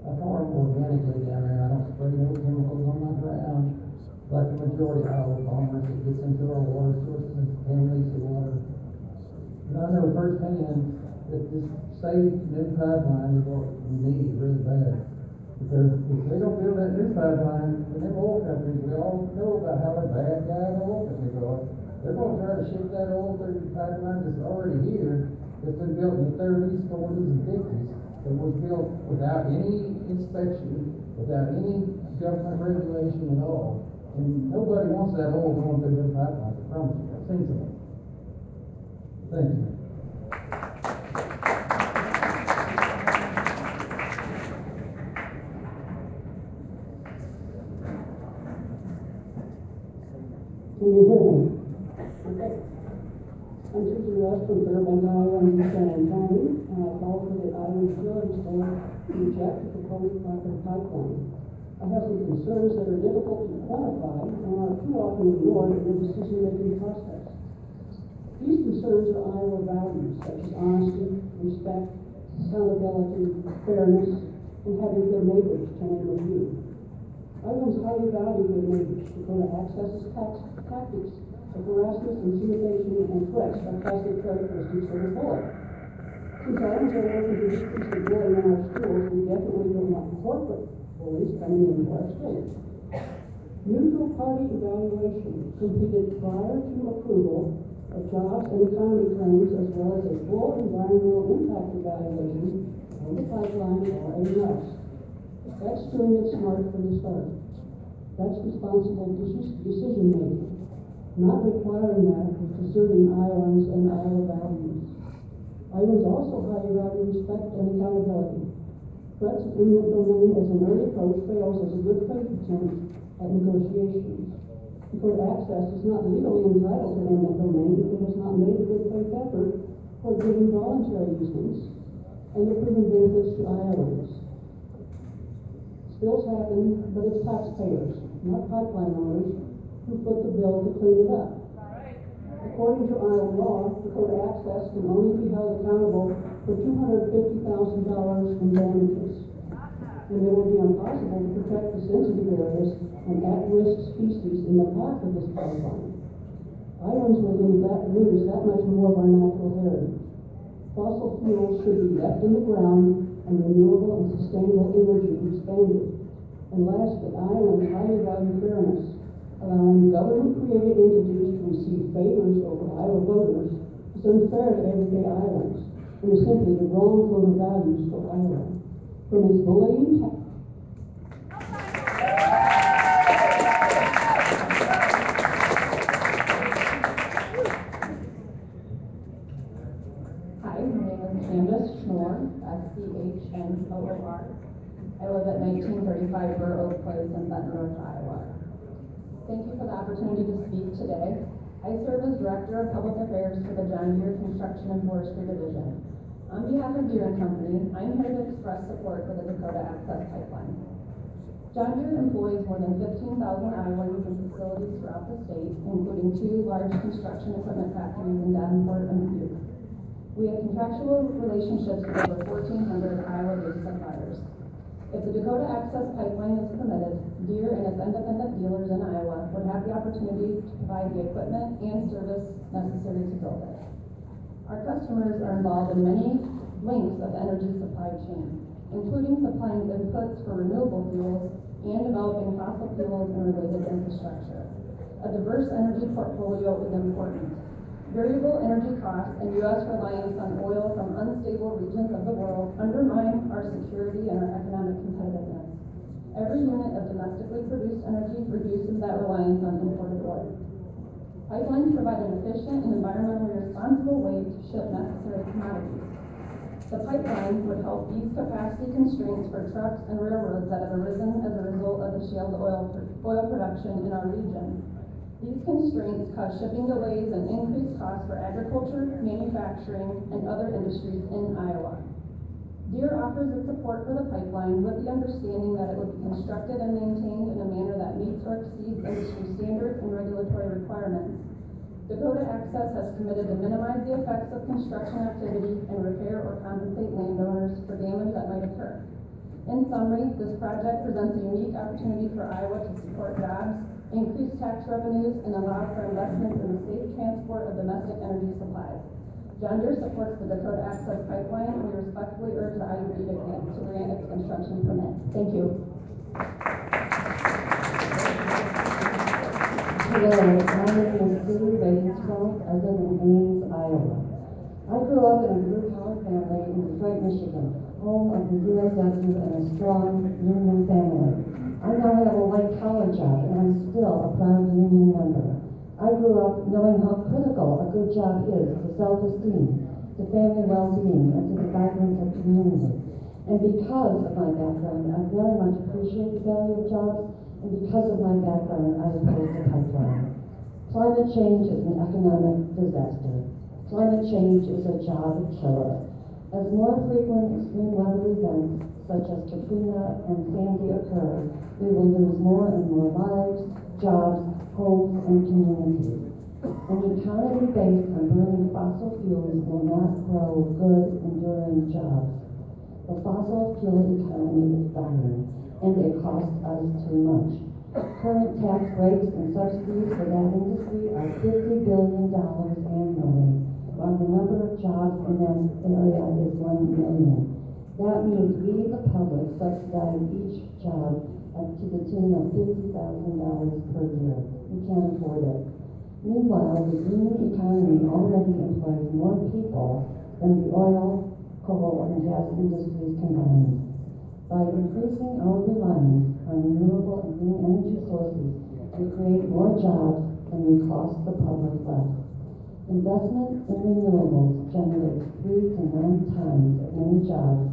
I farm organically down there. I don't spray no chemicals on my ground like the majority of Iowa farmers. It gets into our water sources and contaminates the water. But I know firsthand that this safe new pipeline is what we need really bad. Because if they don't build that new pipeline, then them oil companies, we all know about how the bad guys oil companies are. They're going to try to ship that oil through the pipeline that's already here, that's been built in the 30s, 40s, and 50s, that was built without any inspection, without any government regulation at all. And nobody wants that oil going through them pipelines, I promise you. I've seen some. Thank you. Can you hear me? Okay. I'm Susan Rush from Fairbanks, Iowa, and San Antonio, and I call for the Iowa Utilities Board to reject the proposed Blackbird pipeline. I have some concerns that are difficult to quantify and are too often ignored in the decision-making process. These concerns are Iowa values such as honesty, respect, accountability, fairness, and having good neighbors, to name a few. Iowans highly value good neighbors. Dakota Access's tactics of harassment, intimidation, and threats are positive characteristics of the board. Since Iowans are working to decrease the bullying in our schools, we definitely don't want corporate bullies coming into our state. Neutral party evaluation completed prior to approval of jobs and economy claims, as well as a full environmental impact evaluation, or the pipeline or anything else. That's doing it smart from the start. That's responsible decision making, not requiring that of deserting Iowans and Iowa values. Iowans also highly value respect and accountability. Threats of eminent domain as an early approach fails as a good faith attempt at negotiations. Dakota Access is not legally entitled to eminent domain if it has not made a good faith effort for giving voluntary easements and the proven benefits to Iowans. Spills happen, but it's taxpayers, not pipeline owners, who foot the bill to clean it up. According to Iowa law, Dakota Access can only be held accountable for $250,000 in damages. And it will be impossible to protect the sensitive areas and at-risk species in the path of this pipeline. Iowans will lose that much more of our natural heritage. Fossil fuels should be left in the ground and renewable and sustainable energy expanded. And lastly, Iowans highly value fairness. Allowing government-created entities to receive favors over Iowa voters is unfair to everyday Iowans and is simply the wrong code of values for Iowa. From its bullying Hi, my name is Candace Schnoor, S-C-H-N-O-O-R. I live at 1935 Burr Oak Place in Benton, North Iowa. Thank you for the opportunity to speak today. I serve as Director of Public Affairs for the John Deere Construction and Forestry Division. On behalf of Deere & Company, I'm here to express support for the Dakota Access Pipeline. John Deere employs more than 15,000 Iowans in facilities throughout the state, including 2 large construction equipment factories in Davenport and Butte. We have contractual relationships with over 1,400 Iowa-based suppliers. If the Dakota Access Pipeline is permitted, Deere and its independent dealers in Iowa would have the opportunity to provide the equipment and service necessary to build it. Our customers are involved in many links of the energy supply chain, including supplying inputs for renewable fuels and developing fossil fuels and related infrastructure. A diverse energy portfolio is important. Variable energy costs and U.S. reliance on oil from unstable regions of the world undermine our security and our economic competitiveness. Every unit of domestically produced energy reduces that reliance on imported oil. Pipelines provide an efficient and environmentally responsible way to ship necessary commodities. The pipeline would help ease capacity constraints for trucks and railroads that have arisen as a result of the shale oil production in our region. These constraints cause shipping delays and increased costs for agriculture, manufacturing, and other industries in Iowa. Deere offers its support for the pipeline with the understanding that it would be constructed and maintained in a manner that meets or exceeds industry standards and regulatory requirements. Dakota Access has committed to minimize the effects of construction activity and repair or compensate landowners for damage that might occur. In summary, this project presents a unique opportunity for Iowa to support jobs, increase tax revenues, and allow for investments in the safe transport of domestic energy supplies. John Deere supports the Dakota Access Pipeline, and we respectfully urge the IUB to grant its construction permit. Thank you. Hello, my name is Sue Ravenscroft. I live in Ames, Iowa. I grew up in a blue-collar family in Detroit, Michigan, home of the UAW and a strong union family. I now have a white-collar job, and I'm still a proud union member. I grew up knowing how critical a good job is to self-esteem, to family well-being, and to the vibrance of community. And because of my background, I very much appreciate the value of jobs, and because of my background, I oppose the pipeline. Climate change is an economic disaster. Climate change is a job killer. As more frequent extreme weather events, such as Katrina and Sandy occur, we will lose more and more lives, jobs, homes, and communities. An economy based on burning fossil fuels will not grow good, enduring jobs. The fossil fuel economy is dying, and it costs us too much. Current tax breaks and subsidies for that industry are $50 billion annually, while the number of jobs in that area is 1 million. That means we, the public, subsidize each job to the tune of $50,000 per year. We can't afford it. Meanwhile, the green economy already employs more people than the oil, coal, and gas industries combined. By increasing our reliance on renewable and green energy sources, we create more jobs and we cost the public less. Investment in renewables generates 3 to 9 times as many jobs